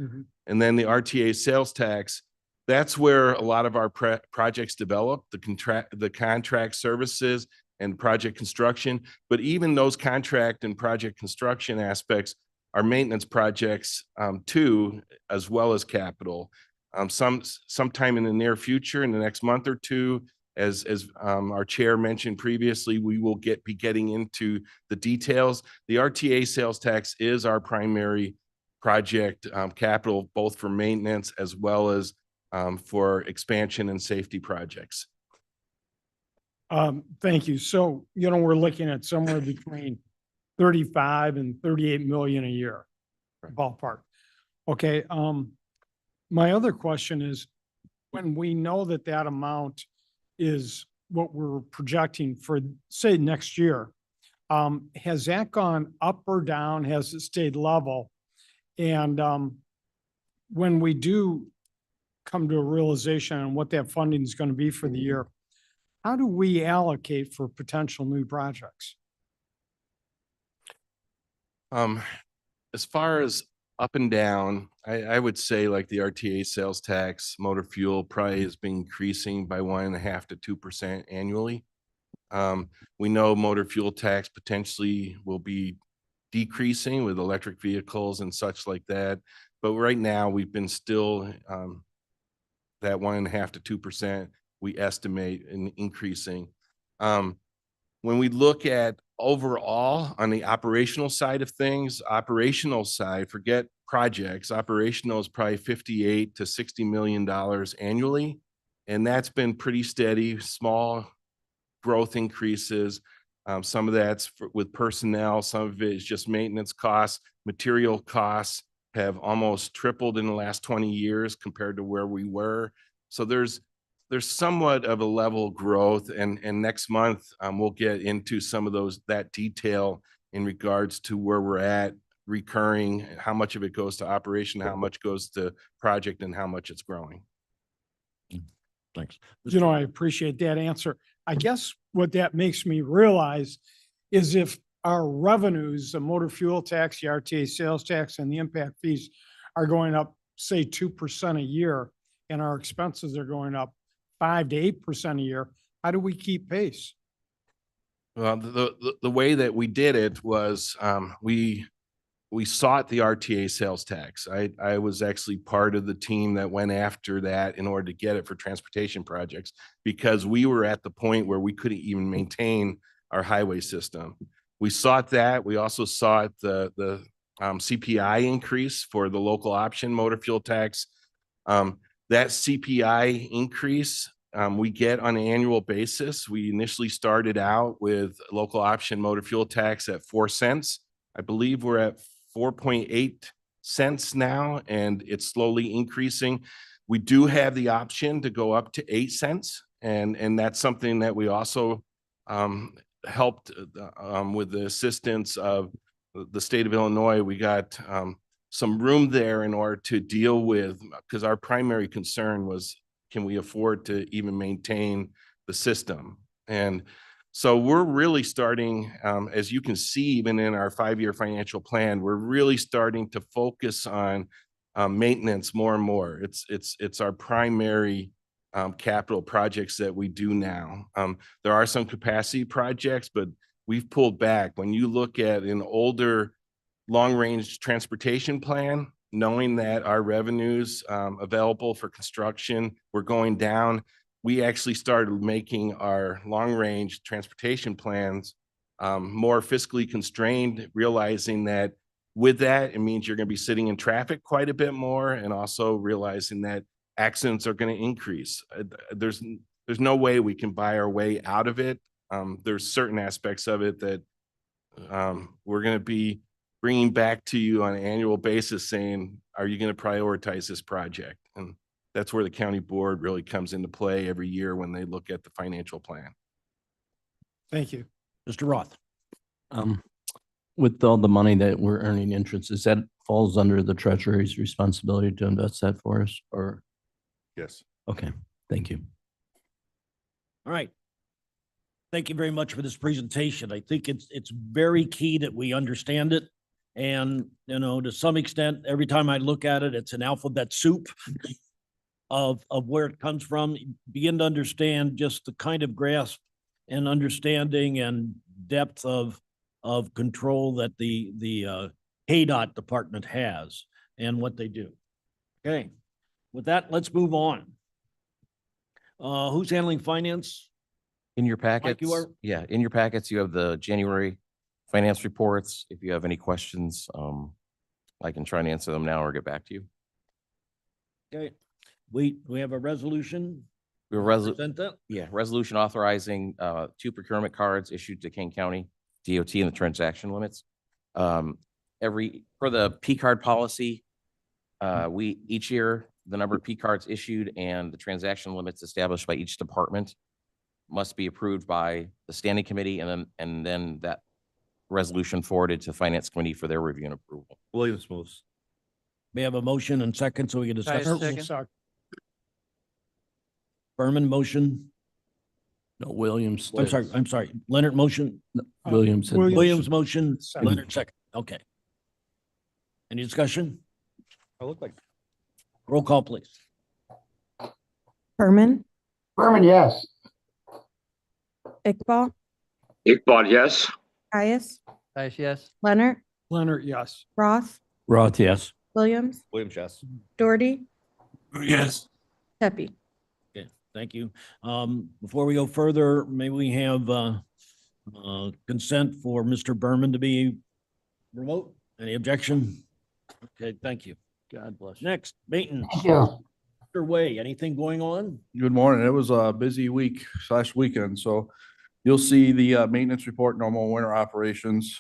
Speaker 7: And then the RTA sales tax, that's where a lot of our projects develop, the contract services and project construction. But even those contract and project construction aspects are maintenance projects too, as well as capital. Sometime in the near future, in the next month or two, as our chair mentioned previously, we will be getting into the details. The RTA sales tax is our primary project capital, both for maintenance as well as for expansion and safety projects.
Speaker 11: Thank you. So, we're looking at somewhere between 35 and 38 million a year, ballpark. Okay. My other question is, when we know that that amount is what we're projecting for, say, next year, has that gone up or down? Has it stayed level? And when we do come to a realization on what that funding is going to be for the year, how do we allocate for potential new projects?
Speaker 7: As far as up and down, I would say like the RTA sales tax, motor fuel probably has been increasing by 1.5 to 2% annually. We know motor fuel tax potentially will be decreasing with electric vehicles and such like that. But right now we've been still that 1.5 to 2% we estimate in increasing. When we look at overall on the operational side of things, forget projects, operational is probably $58 to $60 million annually. And that's been pretty steady, small growth increases. Some of that's with personnel, some of it is just maintenance costs. Material costs have almost tripled in the last 20 years compared to where we were. So there's somewhat of a level growth, and next month we'll get into some of that detail in regards to where we're at recurring, how much of it goes to operation, how much goes to project, and how much it's growing.
Speaker 2: Thanks.
Speaker 11: I appreciate that answer. I guess what that makes me realize is if our revenues, the motor fuel tax, the RTA sales tax, and the impact fees are going up, say, 2% a year, and our expenses are going up 5 to 8% a year, how do we keep pace?
Speaker 7: Well, the way that we did it was we sought the RTA sales tax. I was actually part of the team that went after that in order to get it for transportation projects, because we were at the point where we couldn't even maintain our highway system. We sought that. We also sought the CPI increase for the local option motor fuel tax. That CPI increase we get on an annual basis. We initially started out with local option motor fuel tax at 4 cents. I believe we're at 4.8 cents now, and it's slowly increasing. We do have the option to go up to 8 cents, and that's something that we also helped with the assistance of the state of Illinois. We got some room there in order to deal with, because our primary concern was, can we afford to even maintain the system? And so we're really starting, as you can see, even in our 5-year financial plan, we're really starting to focus on maintenance more and more. It's our primary capital projects that we do now. There are some capacity projects, but we've pulled back. When you look at an older long-range transportation plan, knowing that our revenues available for construction were going down, we actually started making our long-range transportation plans more fiscally constrained, realizing that with that, it means you're going to be sitting in traffic quite a bit more, and also realizing that accidents are going to increase. There's no way we can buy our way out of it. There's certain aspects of it that we're going to be bringing back to you on an annual basis saying, are you going to prioritize this project? And that's where the county board really comes into play every year when they look at the financial plan.
Speaker 11: Thank you.
Speaker 2: Mr. Roth.
Speaker 4: Um, with all the money that we're earning interest, is that falls under the treasury's responsibility to invest that for us or?
Speaker 7: Yes.
Speaker 4: Okay, thank you.
Speaker 2: All right. Thank you very much for this presentation. I think it's very key that we understand it. And, you know, to some extent, every time I look at it, it's an alphabet soup of where it comes from. Begin to understand just the kind of grasp and understanding and depth of control that the KDOT department has and what they do. Okay, with that, let's move on. Who's handling finance?
Speaker 9: In your packets,
Speaker 2: you are?
Speaker 9: yeah, in your packets, you have the January finance reports. If you have any questions, I can try and answer them now or get back to you.
Speaker 2: Okay, we have a resolution.
Speaker 9: We were
Speaker 2: Present that?
Speaker 9: resolution authorizing 2 procurement cards issued to King County DOT and the transaction limits. For the P card policy, each year, the number of P cards issued and the transaction limits established by each department must be approved by the standing committee and then that resolution forwarded to finance committee for their review and approval.
Speaker 10: Williams moves.
Speaker 2: We have a motion and second, so we can discuss.
Speaker 3: Second.
Speaker 2: Berman motion.
Speaker 4: No, Williams.
Speaker 2: I'm sorry. Leonard motion.
Speaker 4: Williams. and-
Speaker 2: Williams motion.
Speaker 11: Second.
Speaker 2: Leonard second. Okay. Any discussion?
Speaker 10: I look like.
Speaker 2: Roll call, please.
Speaker 12: Berman,
Speaker 6: Berman, yes.
Speaker 12: Iqbal,
Speaker 5: Iqbal, yes.
Speaker 12: Caius,
Speaker 3: Yes.
Speaker 12: Leonard,
Speaker 11: Leonard, yes.
Speaker 12: Roth,
Speaker 4: Roth, yes.
Speaker 12: Williams,
Speaker 10: Williams, yes.
Speaker 12: Doherty,
Speaker 7: Yes.
Speaker 12: Pepe.
Speaker 2: Okay, thank you. Before we go further, may we have consent for Mr. Berman to be remote? Any objection? Okay, thank you.
Speaker 4: God bless you.
Speaker 2: Next, maintenance.
Speaker 6: Thank you.
Speaker 2: Mr. Way, anything going on?
Speaker 13: Good morning. It was a busy week/weekend, so you'll see the maintenance report, normal winter operations.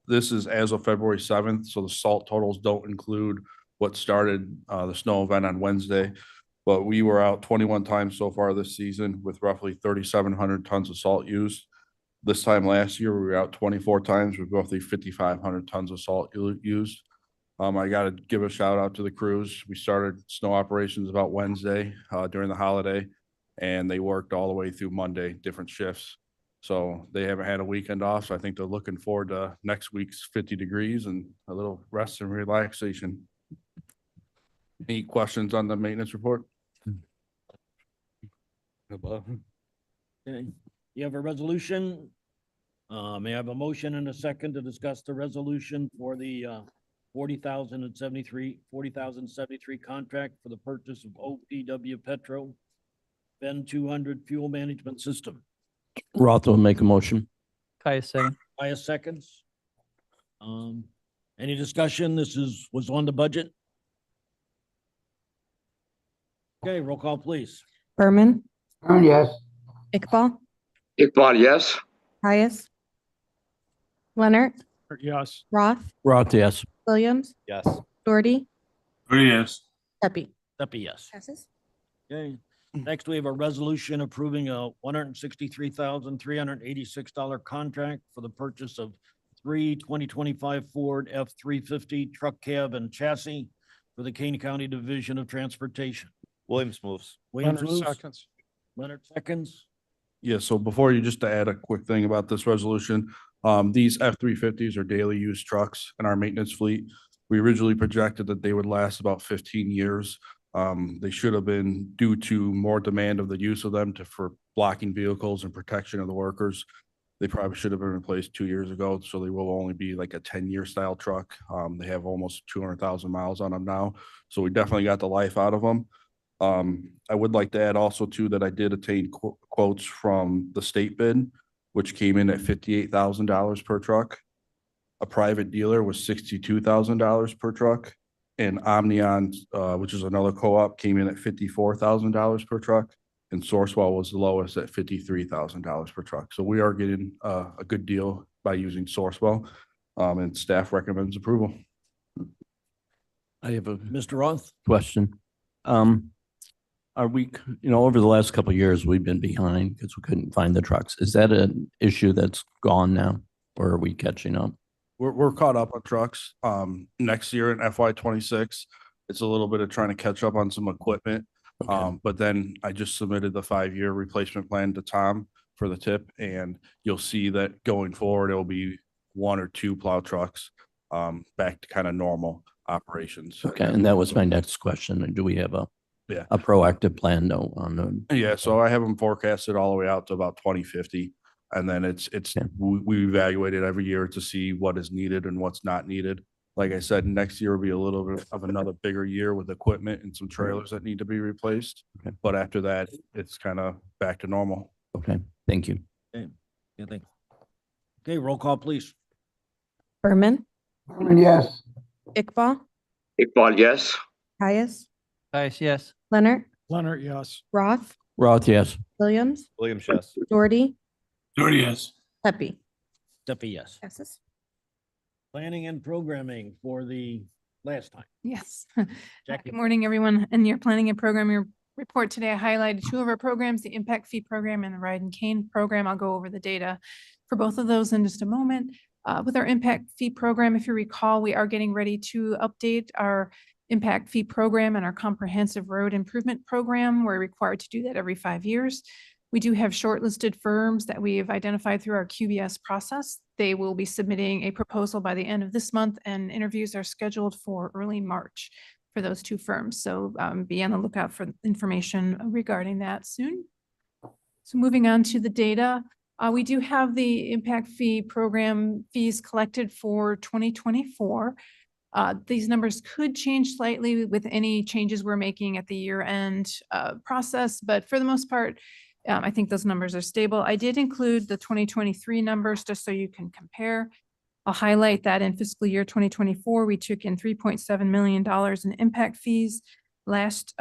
Speaker 13: This is as of February 7th, so the salt totals don't include what started the snow event on Wednesday. But we were out 21 times so far this season with roughly 3,700 tons of salt used. This time last year, we were out 24 times with roughly 5,500 tons of salt used. I got to give a shout out to the crews. We started snow operations about Wednesday during the holiday, and they worked all the way through Monday, different shifts. So they haven't had a weekend off. So I think they're looking forward to next week's 50 degrees and a little rest and relaxation. Any questions on the maintenance report?
Speaker 2: Okay, you have a resolution? May I have a motion and a second to discuss the resolution for the 40,073 contract for the purchase of OPW Petro Ben 200 fuel management system?
Speaker 4: Roth will make a motion.
Speaker 3: Caius second.
Speaker 2: Highest seconds. Any discussion? This was on the budget. Okay, roll call, please.
Speaker 12: Berman,
Speaker 6: Berman, yes.
Speaker 12: Iqbal,
Speaker 5: Iqbal, yes.
Speaker 12: Caius, Leonard,
Speaker 11: Yes.
Speaker 12: Roth,
Speaker 4: Roth, yes.
Speaker 12: Williams,
Speaker 10: Yes.
Speaker 12: Doherty,
Speaker 7: Yes.
Speaker 12: Pepe.
Speaker 2: Pepe, yes.
Speaker 12: Passes.
Speaker 2: Okay, next we have a resolution approving a $163,386 contract for the purchase of 2025 Ford F-350 truck cab and chassis for the Kane County Division of Transportation.
Speaker 10: Williams moves.
Speaker 2: Williams
Speaker 11: Leonard
Speaker 2: moves.
Speaker 11: seconds.
Speaker 2: Leonard seconds.
Speaker 13: Yeah, so before you, just to add a quick thing about this resolution, these F-350s are daily use trucks in our maintenance fleet. We originally projected that they would last about 15 years. They should have been due to more demand of the use of them for blocking vehicles and protection of the workers. They probably should have been replaced 2 years ago, so they will only be like a 10-year style truck. They have almost 200,000 miles on them now, so we definitely got the life out of them. I would like to add also too that I did obtain quotes from the state bid, which came in at $58,000 per truck. A private dealer was $62,000 per truck, and Omnion, which is another co-op, came in at $54,000 per truck, and Sourcewell was the lowest at $53,000 per truck. So we are getting a good deal by using Sourcewell, and staff recommends approval.
Speaker 4: I have a
Speaker 2: Mr. Roth?
Speaker 4: question. Are we, over the last couple of years, we've been behind because we couldn't find the trucks. Is that an issue that's gone now? Or are we catching up?
Speaker 13: We're caught up on trucks. Next year in FY 26, it's a little bit of trying to catch up on some equipment.
Speaker 4: Okay.
Speaker 13: But then I just submitted the 5-year replacement plan to Tom for the tip, and you'll see that going forward, it'll be 1 or 2 plow trucks, back to kind of normal operations.
Speaker 4: Okay, and that was my next question. Do we have
Speaker 13: Yeah.
Speaker 4: a proactive plan though on the,
Speaker 13: Yeah, so I have them forecasted all the way out to about 2050. And then
Speaker 4: Yeah.
Speaker 13: we evaluate it every year to see what is needed and what's not needed. Like I said, next year will be a little bit of another bigger year with equipment and some trailers that need to be replaced.
Speaker 4: Okay.
Speaker 13: But after that, it's kind of back to normal.
Speaker 4: okay, thank you.
Speaker 2: Yeah, thank you. Okay, roll call, please.
Speaker 12: Berman,
Speaker 5: Yes.
Speaker 12: Iqbal,
Speaker 5: Iqbal, yes.
Speaker 12: Caius,
Speaker 3: Caius, yes.
Speaker 12: Leonard,
Speaker 11: Leonard, yes.
Speaker 12: Roth,
Speaker 4: Roth, yes.
Speaker 12: Williams,
Speaker 10: Williams, yes.
Speaker 12: Doherty,
Speaker 2: Yes.
Speaker 12: Pepe.
Speaker 2: Steffi, yes.
Speaker 12: Passes.
Speaker 2: Planning and programming for the last time.
Speaker 1: Yes.
Speaker 2: Jackie.
Speaker 1: Good morning, everyone. In your planning and programming report today, I highlighted 2 of our programs, the impact fee program and the ride and cane program. I'll go over the data for both of those in just a moment. With our impact fee program, if you recall, we are getting ready to update our impact fee program and our comprehensive road improvement program. We're required to do that every 5 years. We do have shortlisted firms that we have identified through our QBS process. They will be submitting a proposal by the end of this month, and interviews are scheduled for early March for those 2 firms. So be on the lookout for information regarding that soon. So moving on to the data, we do have the impact fee program fees collected for 2024. These numbers could change slightly with any changes we're making at the year-end process, but for the most part, I think those numbers are stable. I did include the 2023 numbers just so you can compare. I'll highlight that in fiscal year 2024, we took in $3.7 million in impact fees. Last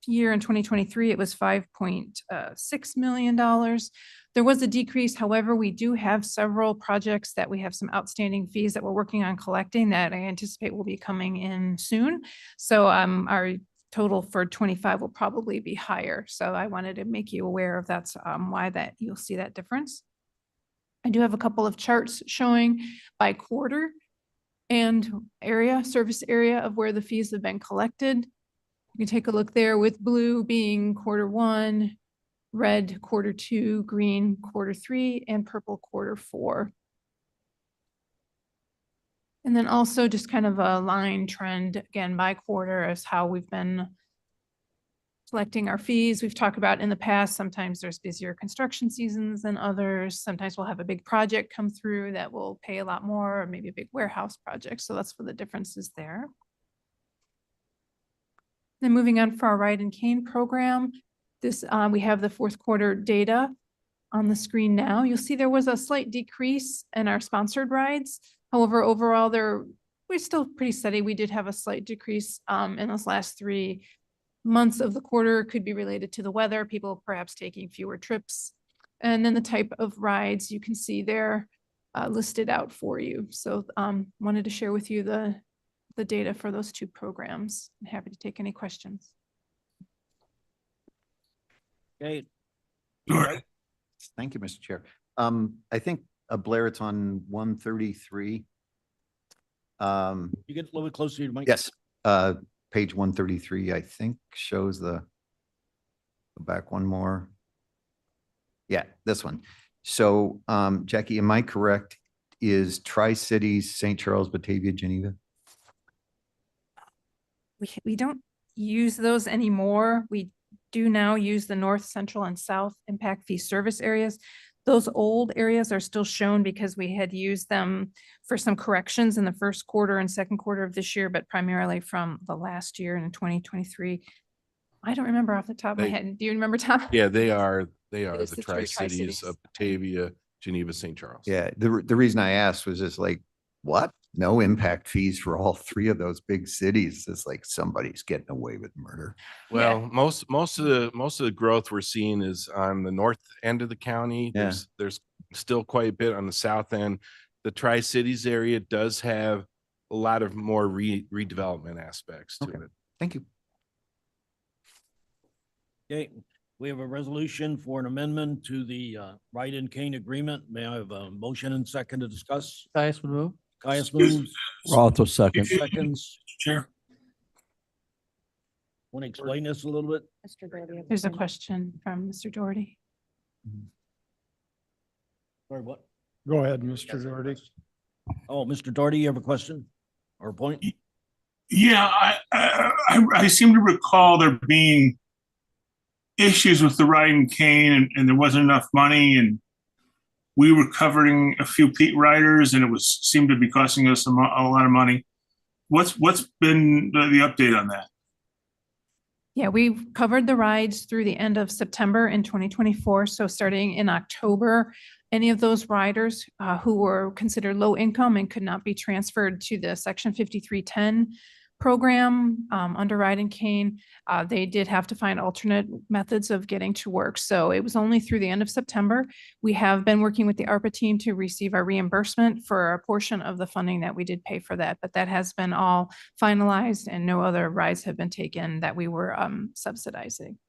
Speaker 1: year in 2023, it was $5.6 million. There was a decrease. However, we do have several projects that we have some outstanding fees that we're working on collecting that I anticipate will be coming in soon. So our total for 25 will probably be higher. So I wanted to make you aware of that's why that you'll see that difference. I do have a couple of charts showing by quarter and area, service area of where the fees have been collected. You can take a look there with blue being Q1, red Q2, green Q3, and purple Q4. And then also just kind of a line trend again by quarter as how we've been collecting our fees. We've talked about in the past, sometimes there's busier construction seasons than others. Sometimes we'll have a big project come through that will pay a lot more, or maybe a big warehouse project. So that's what the difference is there. Then moving on for our ride and cane program, this we have the Q4 data on the screen now. You'll see there was a slight decrease in our sponsored rides. However, overall, we're still pretty steady. We did have a slight decrease in those last 3 months of the quarter. Could be related to the weather, people perhaps taking fewer trips. And then the type of rides you can see there listed out for you. So wanted to share with you the data for those 2 programs. I'm happy to take any questions.
Speaker 2: Okay.
Speaker 8: Thank you, Mr. Chair. I think Blair, it's on 133.
Speaker 2: You get a little bit closer to your mic.
Speaker 8: Yes, page 133, I think, shows the go back one more. Yeah, this one. So, Jackie, am I correct? Is Tri-Cities, St. Charles, Batavia, Geneva?
Speaker 1: We don't use those anymore. We do now use the north, central, and south impact fee service areas. Those old areas are still shown because we had used them for some corrections in the Q1 and Q2 of this year, but primarily from the last year in 2023. I don't remember off the top of my
Speaker 7: They-
Speaker 1: head. Do you remember, Tom?
Speaker 7: Yeah, they are
Speaker 1: It is
Speaker 7: the
Speaker 1: the three
Speaker 7: Tri-Cities
Speaker 1: Tri-Cities.
Speaker 7: of Batavia, Geneva, St. Charles.
Speaker 8: Yeah, the reason I asked was just like, what? No impact fees for all 3 of those big cities. It's like somebody's getting away with murder.
Speaker 7: Well, most of the growth we're seeing is on the north end of the county.
Speaker 8: Yeah.
Speaker 7: There's still quite a bit on the south end. The Tri-Cities area does have a lot of more redevelopment aspects to
Speaker 8: Okay.
Speaker 7: it.
Speaker 8: Thank you.
Speaker 2: Okay, we have a resolution for an amendment to the Ride Cane agreement. May I have a motion and second to discuss?
Speaker 3: Caius would move.
Speaker 2: Caius moves,
Speaker 4: Roth will second.
Speaker 2: seconds.
Speaker 10: Chair.
Speaker 2: Want to explain this a little bit?
Speaker 1: There's a question from Mr. Doherty.
Speaker 2: Sorry, what?
Speaker 11: Go ahead, Mr. Doherty.
Speaker 2: Oh, Mr. Doherty, you have a question or a point?
Speaker 14: Yeah, I seem to recall there being issues with the riding cane and there wasn't enough money and we were covering a few Pete riders and it seemed to be costing us a lot of money. What's been the update on that?
Speaker 1: Yeah, we've covered the rides through the end of September in 2024. So starting in October, any of those riders who were considered low income and could not be transferred to the Section 5310 program under Ride and Cane, they did have to find alternate methods of getting to work. So it was only through the end of September. We have been working with the ARPA team to receive our reimbursement for a portion of the funding that we did pay for that, but that has been all finalized and no other rides have been taken that we were subsidizing.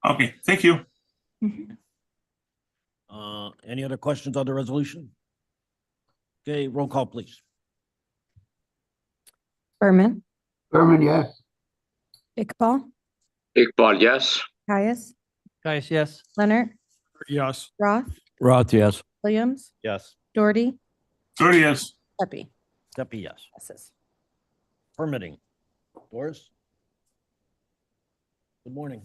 Speaker 14: Okay, thank you.
Speaker 1: Mhm.
Speaker 2: Any other questions on the resolution? Okay, roll call, please.
Speaker 12: Berman,
Speaker 5: Berman, yes.
Speaker 12: Iqbal,
Speaker 5: Iqbal, yes.
Speaker 12: Caius,
Speaker 3: Caius, yes.
Speaker 12: Leonard,
Speaker 11: Yes.
Speaker 12: Roth,
Speaker 4: Roth, yes.
Speaker 12: Williams,
Speaker 10: Yes.
Speaker 12: Doherty,
Speaker 14: Doherty, yes.
Speaker 12: Pepe.
Speaker 2: Steffi, yes.
Speaker 12: Passes.
Speaker 2: Permitting. Doris? Good morning.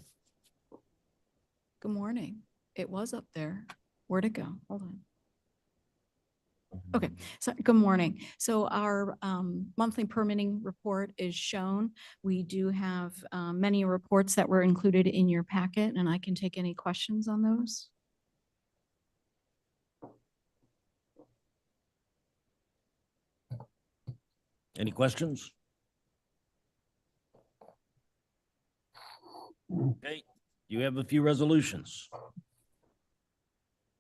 Speaker 15: Good morning. It was up there. Where'd it go? Hold on. Okay, so good morning. So our monthly permitting report is shown. We do have many reports that were included in your packet, and I can take any questions on those.
Speaker 2: Any questions? Okay, you have a few resolutions.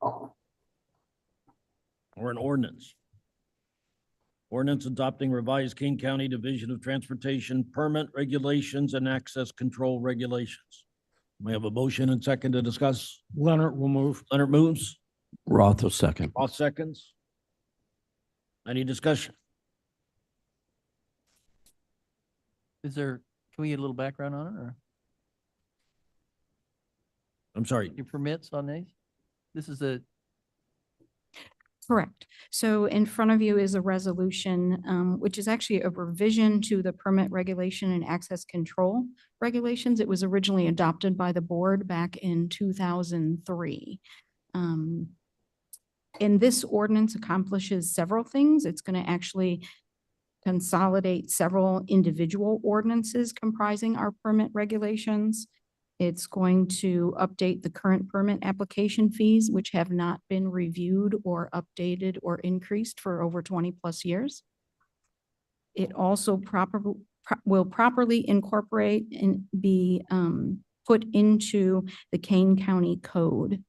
Speaker 2: Or an ordinance. Ordinance adopting revised Kane County Division of Transportation permit regulations and access control regulations. We have a motion and second to discuss.
Speaker 11: Leonard will move.
Speaker 2: Leonard moves,
Speaker 4: Roth will second.
Speaker 2: all seconds. Any discussion?
Speaker 3: Is there, can we get a little background on it or
Speaker 2: I'm sorry.
Speaker 3: your permits on these? This is a,
Speaker 15: Correct. So in front of you is a resolution, which is actually a revision to the permit regulation and access control regulations. It was originally adopted by the board back in 2003. And this ordinance accomplishes several things. It's going to actually consolidate several individual ordinances comprising our permit regulations. It's going to update the current permit application fees, which have not been reviewed or updated or increased for over 20+ years. It also will properly incorporate and be put into the Kane County Code.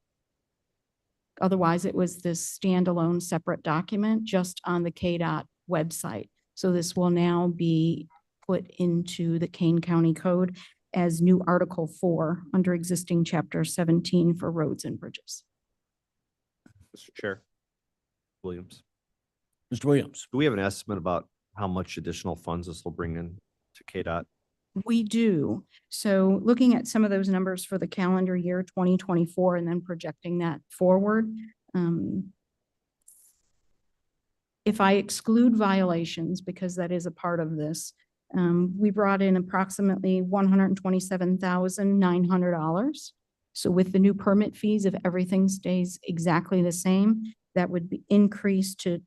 Speaker 15: Otherwise, it was this standalone separate document just on the KDOT website. So this will now be put into the Kane County Code as new Article 4 under existing Chapter 17 for roads and bridges.
Speaker 10: Mr. Chair. Williams.
Speaker 2: Mr. Williams.
Speaker 10: Do we have an estimate about how much additional funds this will bring in to KDOT?
Speaker 15: We do. So looking at some of those numbers for the calendar year 2024 and then projecting that forward. If I exclude violations, because that is a part of this, we brought in approximately $127,900. So with the new permit fees, if everything stays exactly the same, that would be increased to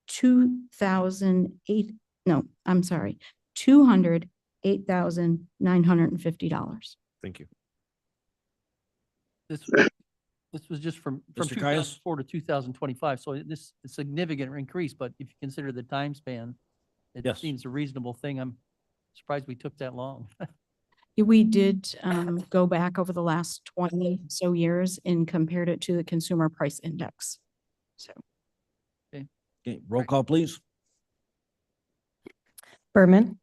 Speaker 15: $208,950.
Speaker 10: Thank you.
Speaker 3: this was just from
Speaker 2: Mr. Caius?
Speaker 3: 2004 to 2025. So this is a significant increase, but if you consider the time span, it
Speaker 2: Yes.
Speaker 3: seems a reasonable thing. I'm surprised we took that long.
Speaker 15: We did go back over the last 20 so years and compared it to the Consumer Price Index. So
Speaker 2: Okay, roll call, please.
Speaker 12: Berman,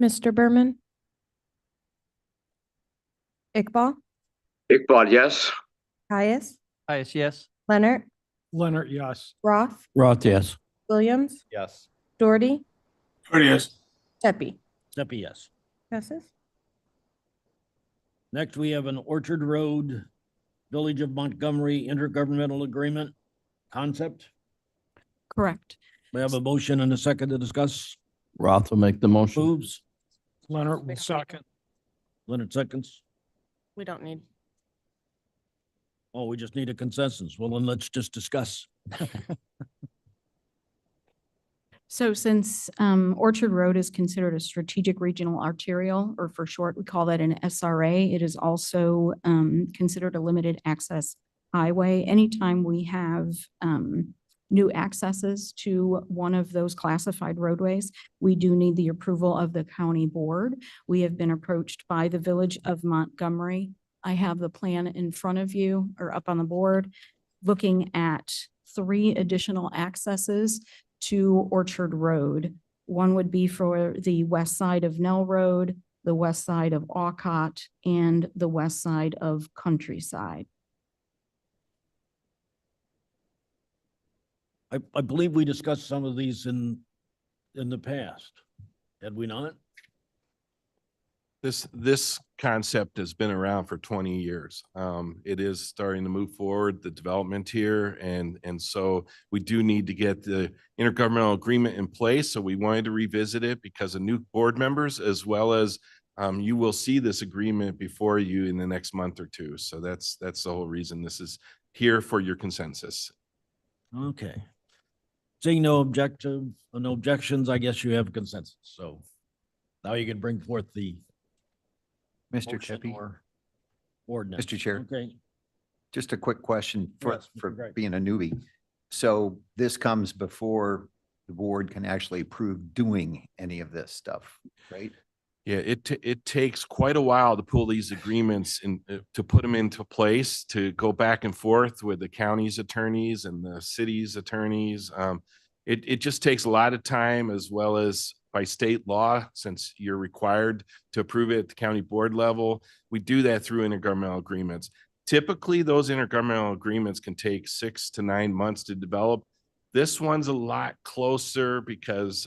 Speaker 12: Mr. Berman, Iqbal,
Speaker 5: Iqbal, yes.
Speaker 12: Caius,
Speaker 3: Yes.
Speaker 12: Leonard,
Speaker 11: Leonard, yes.
Speaker 12: Roth,
Speaker 4: Roth, yes.
Speaker 12: Williams,
Speaker 10: Yes.
Speaker 12: Doherty,
Speaker 14: Doherty, yes.
Speaker 12: Pepe.
Speaker 2: Steffi, yes.
Speaker 12: Passes.
Speaker 2: Next, we have an Orchard Road, Village of Montgomery intergovernmental agreement concept.
Speaker 15: Correct.
Speaker 2: We have a motion and a second to discuss.
Speaker 4: Roth will make the motion.
Speaker 2: Moves.
Speaker 11: Leonard will second.
Speaker 2: Leonard seconds.
Speaker 12: We don't need.
Speaker 2: Oh, we just need a consensus. Well, then let's just discuss.
Speaker 15: So since Orchard Road is considered a strategic regional arterial, or for short, we call that an SRA, it is also considered a limited access highway. Anytime we have new accesses to one of those classified roadways, we do need the approval of the county board. We have been approached by the Village of Montgomery. I have the plan in front of you or up on the board, looking at 3 additional accesses to Orchard Road. One would be for the west side of Nell Road, the west side of Alcott, and the west side of Countryside.
Speaker 2: I believe we discussed some of these in the past. Had we not?
Speaker 7: This concept has been around for 20 years. It is starting to move forward, the development here. And so we do need to get the intergovernmental agreement in place. So we wanted to revisit it because of new board members, as well as you will see this agreement before you in the next month or two. So that's the whole reason this is here for your consensus.
Speaker 2: Okay. Seeing no objections, I guess you have consensus. So now you can bring forth the
Speaker 8: Mr.
Speaker 2: motion
Speaker 8: Pepe,
Speaker 2: or ordinance.
Speaker 8: Mr. Chair.
Speaker 2: Okay.
Speaker 8: just a quick question for,
Speaker 2: Yes, Mr.
Speaker 8: for
Speaker 2: Gray.
Speaker 8: being a newbie. So this comes before the board can actually approve doing any of this stuff, right?
Speaker 7: Yeah, it takes quite a while to pull these agreements and to put them into place, to go back and forth with the county's attorneys and the city's attorneys. It just takes a lot of time, as well as by state law, since you're required to approve it at the county board level. We do that through intergovernmental agreements. Typically, those intergovernmental agreements can take 6 to 9 months to develop. This one's a lot closer because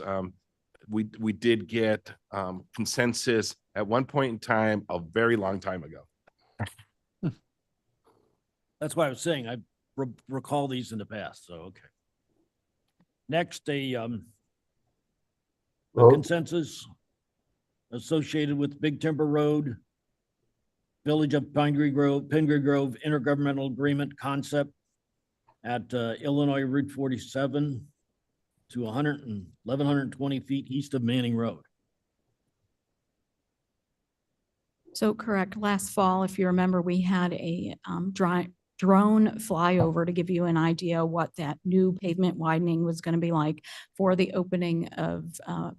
Speaker 7: we did get consensus at one point in time, a very long time ago.
Speaker 2: That's why I was saying I recall these in the past. So, okay. Next, a consensus associated with Big Timber Road, Village of Pingree Grove intergovernmental agreement concept at Illinois Route 47 to 1,120 feet east of Manning Road.
Speaker 15: So correct. Last fall, if you remember, we had a drone flyover to give you an idea what that new pavement widening was going to be like for the opening of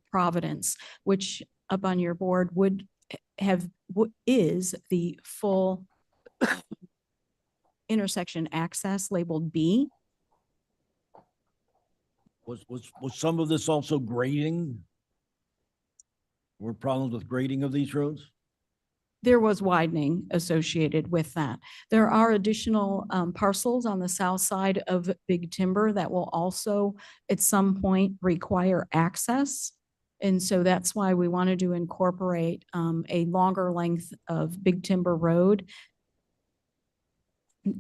Speaker 15: Providence, which up on your board is the full intersection access labeled B.
Speaker 2: Was some of this also grading? Were problems with grading of these roads?
Speaker 15: There was widening associated with that. There are additional parcels on the south side of Big Timber that will also at some point require access. And so that's why we wanted to incorporate a longer length of Big Timber Road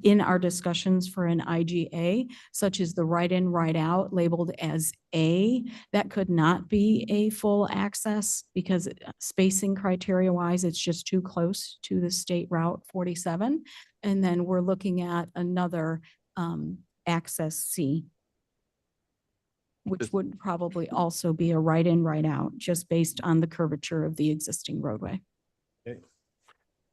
Speaker 15: in our discussions for an IGA, such as the right-in, right-out labeled as A. That could not be a full access because spacing criteria-wise, it's just too close to the State Route 47. And then we're looking at another access C, which would probably also be a right-in, right-out, just based on the curvature of the existing roadway.
Speaker 2: Okay.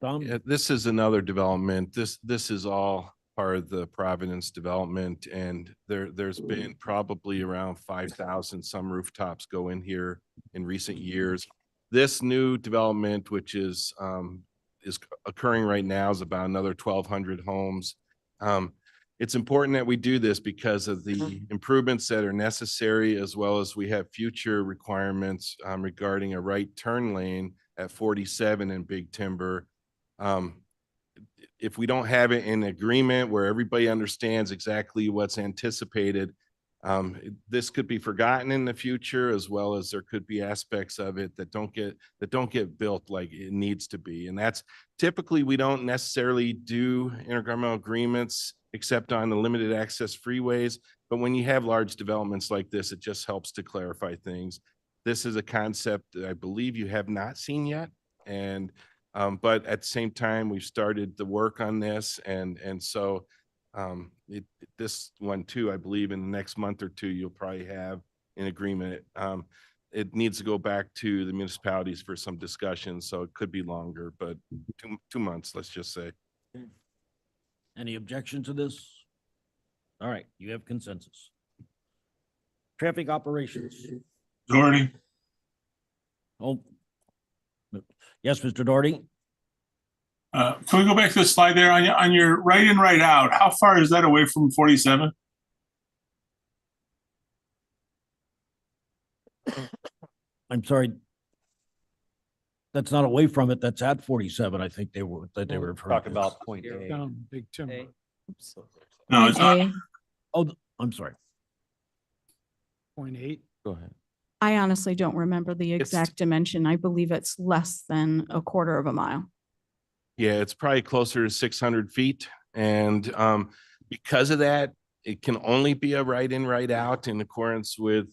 Speaker 2: Tom?
Speaker 7: Yeah, this is another development. This is all part of the Providence development, and there's been probably around 5,000 some rooftops go in here in recent years. This new development, which is occurring right now, is about another 1,200 homes. it's important that we do this because of the improvements that are necessary, as well as we have future requirements regarding a right turn lane at 47 in Big Timber. If we don't have it in agreement where everybody understands exactly what's anticipated, this could be forgotten in the future, as well as there could be aspects of it that don't get built like it needs to be. And that's typically, we don't necessarily do intergovernmental agreements except on the limited access freeways. But when you have large developments like this, it just helps to clarify things. This is a concept that I believe you have not seen yet. And but at the same time, we've started the work on this. And so this one too, I believe in the next month or two, you'll probably have an agreement. It needs to go back to the municipalities for some discussion, so it could be longer, but 2 months, let's just say.
Speaker 2: Any objection to this? All right, you have consensus. Traffic operations.
Speaker 14: Doherty,
Speaker 2: Oh, yes, Mr. Doherty.
Speaker 14: can we go back to the slide there on your right in, right out? How far is that away from 47?
Speaker 2: I'm sorry. That's not away from it. That's at 47. I think they were referring
Speaker 10: Talk
Speaker 2: to.
Speaker 10: about point A.
Speaker 11: Down Big Timber.
Speaker 3: A.
Speaker 14: No, it's not.
Speaker 15: A.
Speaker 2: Oh, I'm sorry.
Speaker 11: 0.8.
Speaker 9: Go ahead.
Speaker 15: I honestly don't remember the exact dimension. I believe it's less than a quarter of a mile.
Speaker 7: Yeah, it's probably closer to 600 feet. And because of that, it can only be a right in, right out in accordance with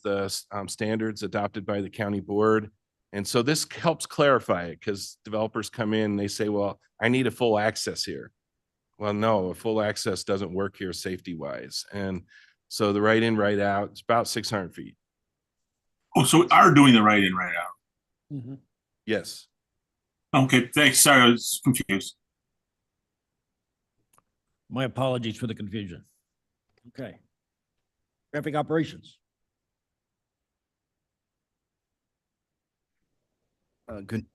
Speaker 7: standards adopted by the county board. And so this helps clarify it, because developers come in and they say, well, I need a full access here. Well, no, a full access doesn't work here safety wise. And so the right in, right out, it's about 600 feet.
Speaker 14: Oh, so we are doing the right in, right out.
Speaker 7: Yes.
Speaker 14: Okay, thanks. Sorry, I was confused.
Speaker 2: My apologies for the confusion. Okay. Traffic operations.
Speaker 16: Good,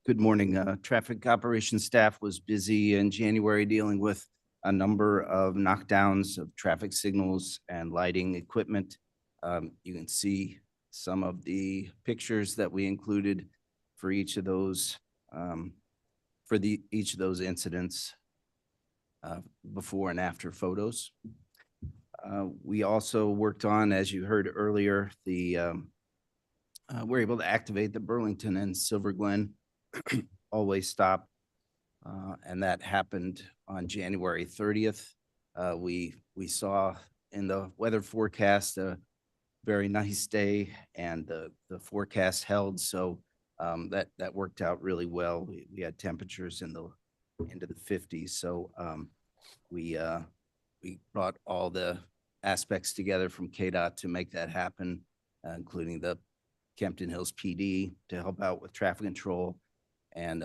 Speaker 16: good morning. Traffic operations staff was busy in January dealing with a number of knockdowns of traffic signals and lighting equipment. You can see some of the pictures that we included for each of those, each of those incidents, before and after photos. We also worked on, as you heard earlier, we're able to activate the Burlington and Silver Glen always stop. And that happened on January 30th. We saw in the weather forecast a very nice day, and the forecast held. So that worked out really well. We had temperatures into the 50s. So we brought all the aspects together from KDOT to make that happen, including the Kempton Hills PD to help out with traffic control, and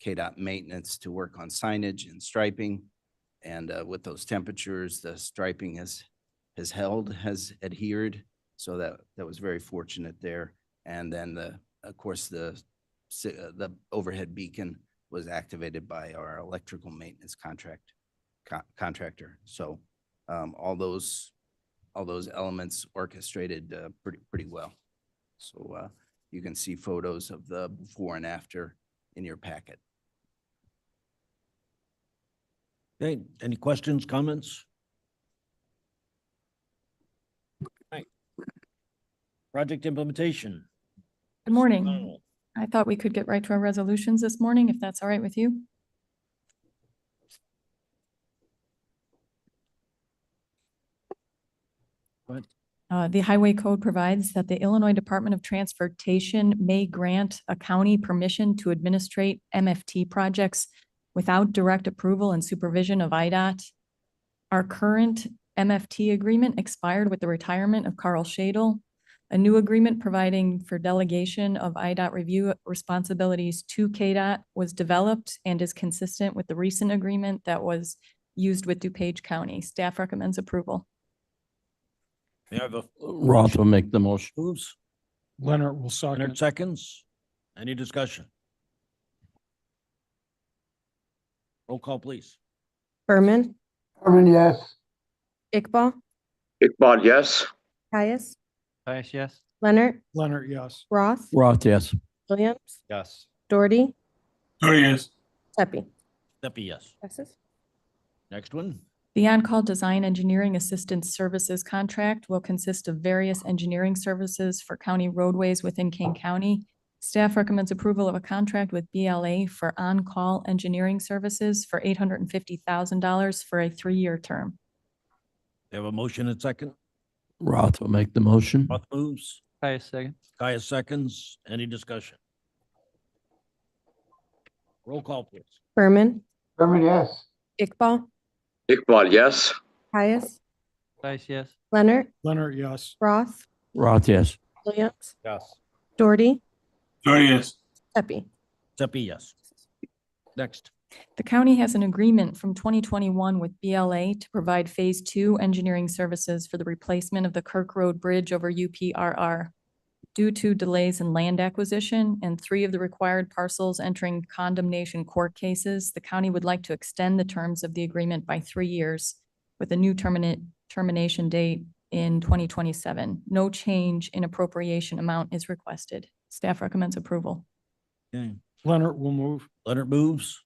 Speaker 16: KDOT maintenance to work on signage and striping. And with those temperatures, the striping has adhered. So that was very fortunate there. And then of course, the overhead beacon was activated by our electrical maintenance contractor. So all those elements orchestrated pretty well. So you can see photos of the before and after in your packet.
Speaker 2: Okay, any questions, comments? Right. Project implementation.
Speaker 1: Good morning. I thought we could get right to our resolutions this morning, if that's all right with you. The Highway Code provides that the Illinois Department of Transportation may grant a county permission to administrate MFT projects without direct approval and supervision of IDOT. Our current MFT agreement expired with the retirement of Carl Shadle. A new agreement providing for delegation of IDOT review responsibilities to KDOT was developed and is consistent with the recent agreement that was used with DuPage County. Staff recommends approval.
Speaker 2: May I have a
Speaker 4: Roth will make the motion.
Speaker 2: moves?
Speaker 11: Leonard will
Speaker 2: Leonard
Speaker 11: second.
Speaker 2: seconds. Any discussion? Roll call, please.
Speaker 12: Berman,
Speaker 6: Yes.
Speaker 12: Iqbal,
Speaker 5: Iqbal, yes.
Speaker 12: Caius,
Speaker 3: Caius, yes.
Speaker 12: Leonard,
Speaker 11: Leonard, yes.
Speaker 12: Roth,
Speaker 4: Roth, yes.
Speaker 12: Williams,
Speaker 10: Yes.
Speaker 12: Doherty,
Speaker 14: Doherty, yes.
Speaker 12: Pepe.
Speaker 2: Steffi, yes.
Speaker 12: Passes.
Speaker 2: Next one.
Speaker 1: The on-call design engineering assistance services contract will consist of various engineering services for county roadways within Kane County. Staff recommends approval of a contract with BLA for on-call engineering services for $850,000 for a 3-year term.
Speaker 2: They have a motion and second.
Speaker 4: Roth will make the motion.
Speaker 2: Roth moves.
Speaker 3: Caius, second.
Speaker 2: Kaya seconds. Any discussion? Roll call, please.
Speaker 12: Berman,
Speaker 6: Berman, yes.
Speaker 12: Iqbal,
Speaker 5: Iqbal, yes.
Speaker 12: Caius,
Speaker 3: Caius, yes.
Speaker 12: Leonard,
Speaker 11: Leonard, yes.
Speaker 12: Roth,
Speaker 4: Roth, yes.
Speaker 12: Williams,
Speaker 10: Yes.
Speaker 12: Doherty,
Speaker 14: Doherty, yes.
Speaker 12: Pepe.
Speaker 2: Steffi, yes. Next.
Speaker 1: The county has an agreement from 2021 with BLA to provide Phase 2 engineering services for the replacement of the Kirk Road Bridge over UPRR. Due to delays in land acquisition and 3 of the required parcels entering condemnation court cases, the county would like to extend the terms of the agreement by 3 years with a new termination date in 2027. No change in appropriation amount is requested. Staff recommends approval.
Speaker 2: Okay.
Speaker 11: Leonard will move.
Speaker 2: Leonard moves.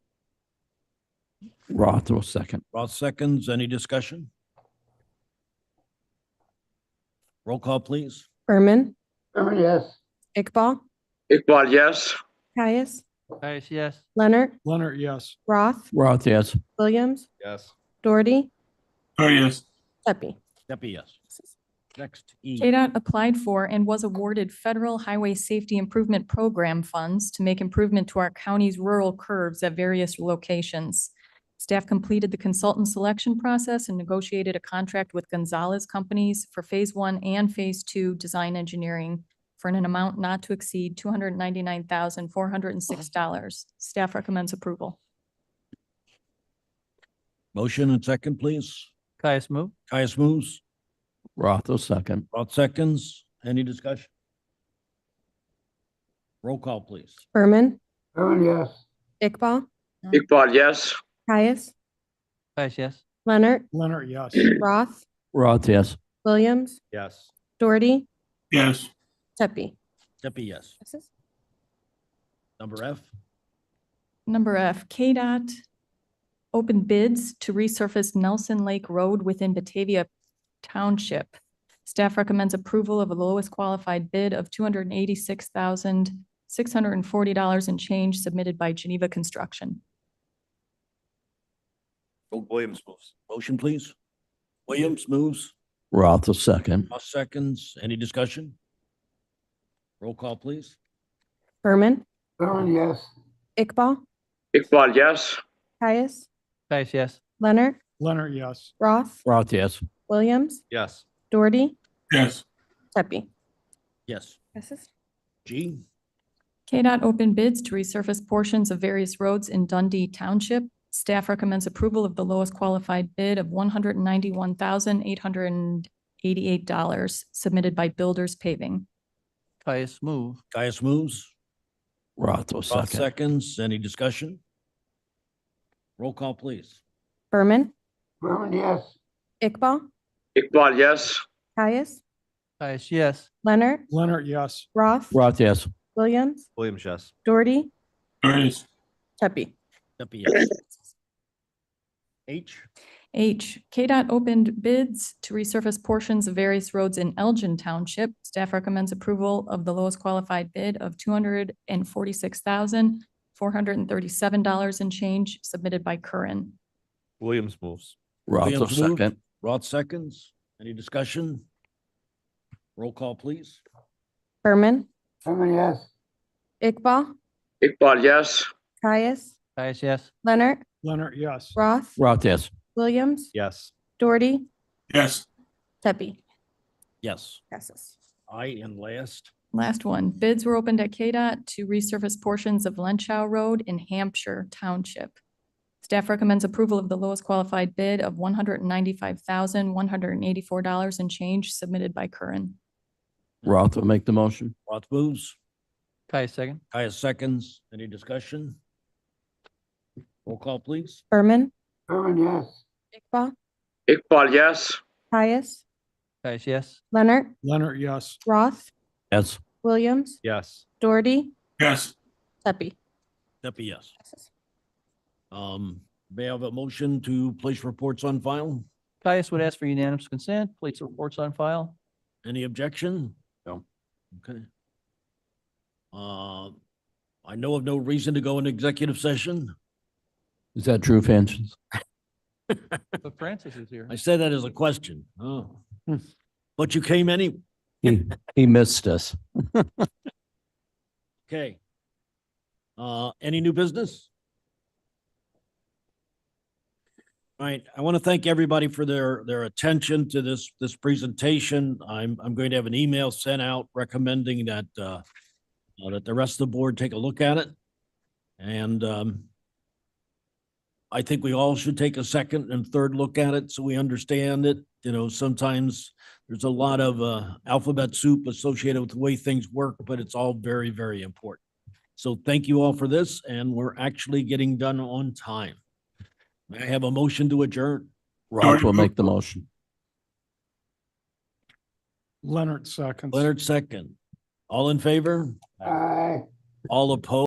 Speaker 4: Roth will second.
Speaker 2: Roth seconds. Any discussion? Roll call, please.
Speaker 12: Berman,
Speaker 6: Berman, yes.
Speaker 12: Iqbal,
Speaker 5: Iqbal, yes.
Speaker 12: Caius,
Speaker 3: Caius, yes.
Speaker 12: Leonard,
Speaker 11: Leonard, yes.
Speaker 12: Roth,
Speaker 4: Roth, yes.
Speaker 12: Williams,
Speaker 10: Yes.
Speaker 12: Doherty,
Speaker 14: Doherty, yes.
Speaker 12: Pepe.
Speaker 2: Steffi, yes. Next. E.
Speaker 1: KDOT applied for and was awarded Federal Highway Safety Improvement Program funds to make improvement to our county's rural curves at various locations. Staff completed the consultant selection process and negotiated a contract with Gonzalez Companies for Phase 1 and Phase 2 design engineering for an amount not to exceed $299,406. Staff recommends approval.
Speaker 2: Motion and second, please.
Speaker 3: Caius, move.
Speaker 2: Caius moves.
Speaker 4: Roth will second.
Speaker 2: Roth seconds. Any discussion? Roll call, please.
Speaker 12: Berman,
Speaker 6: Berman, yes.
Speaker 12: Iqbal,
Speaker 5: Iqbal, yes.
Speaker 12: Caius,
Speaker 3: Caius, yes.
Speaker 12: Leonard,
Speaker 11: Leonard, yes.
Speaker 12: Roth,
Speaker 4: Roth, yes.
Speaker 12: Williams,
Speaker 10: Yes.
Speaker 12: Doherty,
Speaker 14: Yes.
Speaker 12: Pepe.
Speaker 2: Steffi, yes.
Speaker 12: Passes.
Speaker 2: Number F.
Speaker 1: Number F, KDOT opened bids to resurface Nelson Lake Road within Batavia Township. Staff recommends approval of the lowest qualified bid of $286,640 and change submitted by Geneva Construction.
Speaker 10: Williams moves.
Speaker 2: Motion, please. Williams moves.
Speaker 4: Roth will second.
Speaker 2: Roth seconds. Any discussion? Roll call, please.
Speaker 12: Berman,
Speaker 6: Berman, yes.
Speaker 12: Iqbal,
Speaker 5: Iqbal, yes.
Speaker 12: Caius,
Speaker 3: Caius, yes.
Speaker 12: Leonard,
Speaker 11: Leonard, yes.
Speaker 12: Roth,
Speaker 4: Roth, yes.
Speaker 12: Williams,
Speaker 10: Yes.
Speaker 12: Doherty,
Speaker 14: Yes.
Speaker 12: Pepe.
Speaker 2: Yes.
Speaker 12: Passes.
Speaker 2: G.
Speaker 1: KDOT opened bids to resurface portions of various roads in Dundee Township. Staff recommends approval of the lowest qualified bid of $191,888 submitted by Builders Paving.
Speaker 3: Caius, move.
Speaker 2: Caius moves.
Speaker 4: Roth will
Speaker 2: Roth
Speaker 4: second.
Speaker 2: seconds. Any discussion? Roll call, please.
Speaker 12: Berman,
Speaker 6: Berman, yes.
Speaker 12: Iqbal,
Speaker 5: Iqbal, yes.
Speaker 12: Caius,
Speaker 3: Caius, yes.
Speaker 12: Leonard,
Speaker 11: Leonard, yes.
Speaker 12: Roth,
Speaker 4: Roth, yes.
Speaker 12: Williams,
Speaker 10: Williams, yes.
Speaker 12: Doherty,
Speaker 14: Doherty, yes.
Speaker 12: Pepe.
Speaker 2: Steffi, yes. H.
Speaker 1: H, KDOT opened bids to resurface portions of various roads in Elgin Township. Staff recommends approval of the lowest qualified bid of $246,437 and change submitted by Curran.
Speaker 10: Williams moves.
Speaker 4: Roth will
Speaker 2: Williams moved.
Speaker 4: second.
Speaker 2: Roth seconds. Any discussion? Roll call, please.
Speaker 12: Berman,
Speaker 6: Berman, yes.
Speaker 12: Iqbal,
Speaker 5: Iqbal, yes.
Speaker 12: Caius,
Speaker 3: Caius, yes.
Speaker 12: Leonard,
Speaker 11: Leonard, yes.
Speaker 12: Roth,
Speaker 4: Roth, yes.
Speaker 12: Williams,
Speaker 10: Yes.
Speaker 12: Doherty,
Speaker 14: Yes.
Speaker 12: Pepe.
Speaker 2: Yes.
Speaker 12: Passes.
Speaker 2: I and last.
Speaker 1: Last one, bids were opened at KDOT to resurface portions of Lenschow Road in Hampshire Township. Staff recommends approval of the lowest qualified bid of $195,184 and change submitted by Curran.
Speaker 4: Roth will make the motion.
Speaker 2: Roth moves.
Speaker 3: Caius, second.
Speaker 2: Kaya seconds. Any discussion? Roll call, please.
Speaker 12: Berman,
Speaker 6: Berman, yes.
Speaker 12: Iqbal,
Speaker 5: Iqbal, yes.
Speaker 12: Caius,
Speaker 3: Guys, yes.
Speaker 12: Leonard,
Speaker 11: Leonard, yes.
Speaker 12: Roth,
Speaker 4: Yes.
Speaker 12: Williams,
Speaker 10: Yes.
Speaker 12: Doherty,
Speaker 14: Yes.
Speaker 12: Pepe.
Speaker 2: Deputy, yes. May I have a motion to place reports on file?
Speaker 3: Caius would ask for unanimous consent, place the reports on file.
Speaker 2: Any objection?
Speaker 4: No.
Speaker 2: Okay. I know of no reason to go into executive session.
Speaker 4: Is that true, Francis?
Speaker 3: But Francis is here.
Speaker 2: I said that as a question. Oh. But you came anyway.
Speaker 4: He missed us.
Speaker 2: Okay. Any new business? All right, I want to thank everybody for their attention to this presentation. I'm going to have an email sent out recommending that that the rest of the board take a look at it. And I think we all should take a second and third look at it so we understand it. You know, sometimes there's a lot of alphabet soup associated with the way things work, but it's all very, very important. So thank you all for this, and we're actually getting done on time. May I have a motion to adjourn?
Speaker 4: Roth will make the motion.
Speaker 11: Leonard seconds.
Speaker 2: Leonard second. All in favor? All opposed?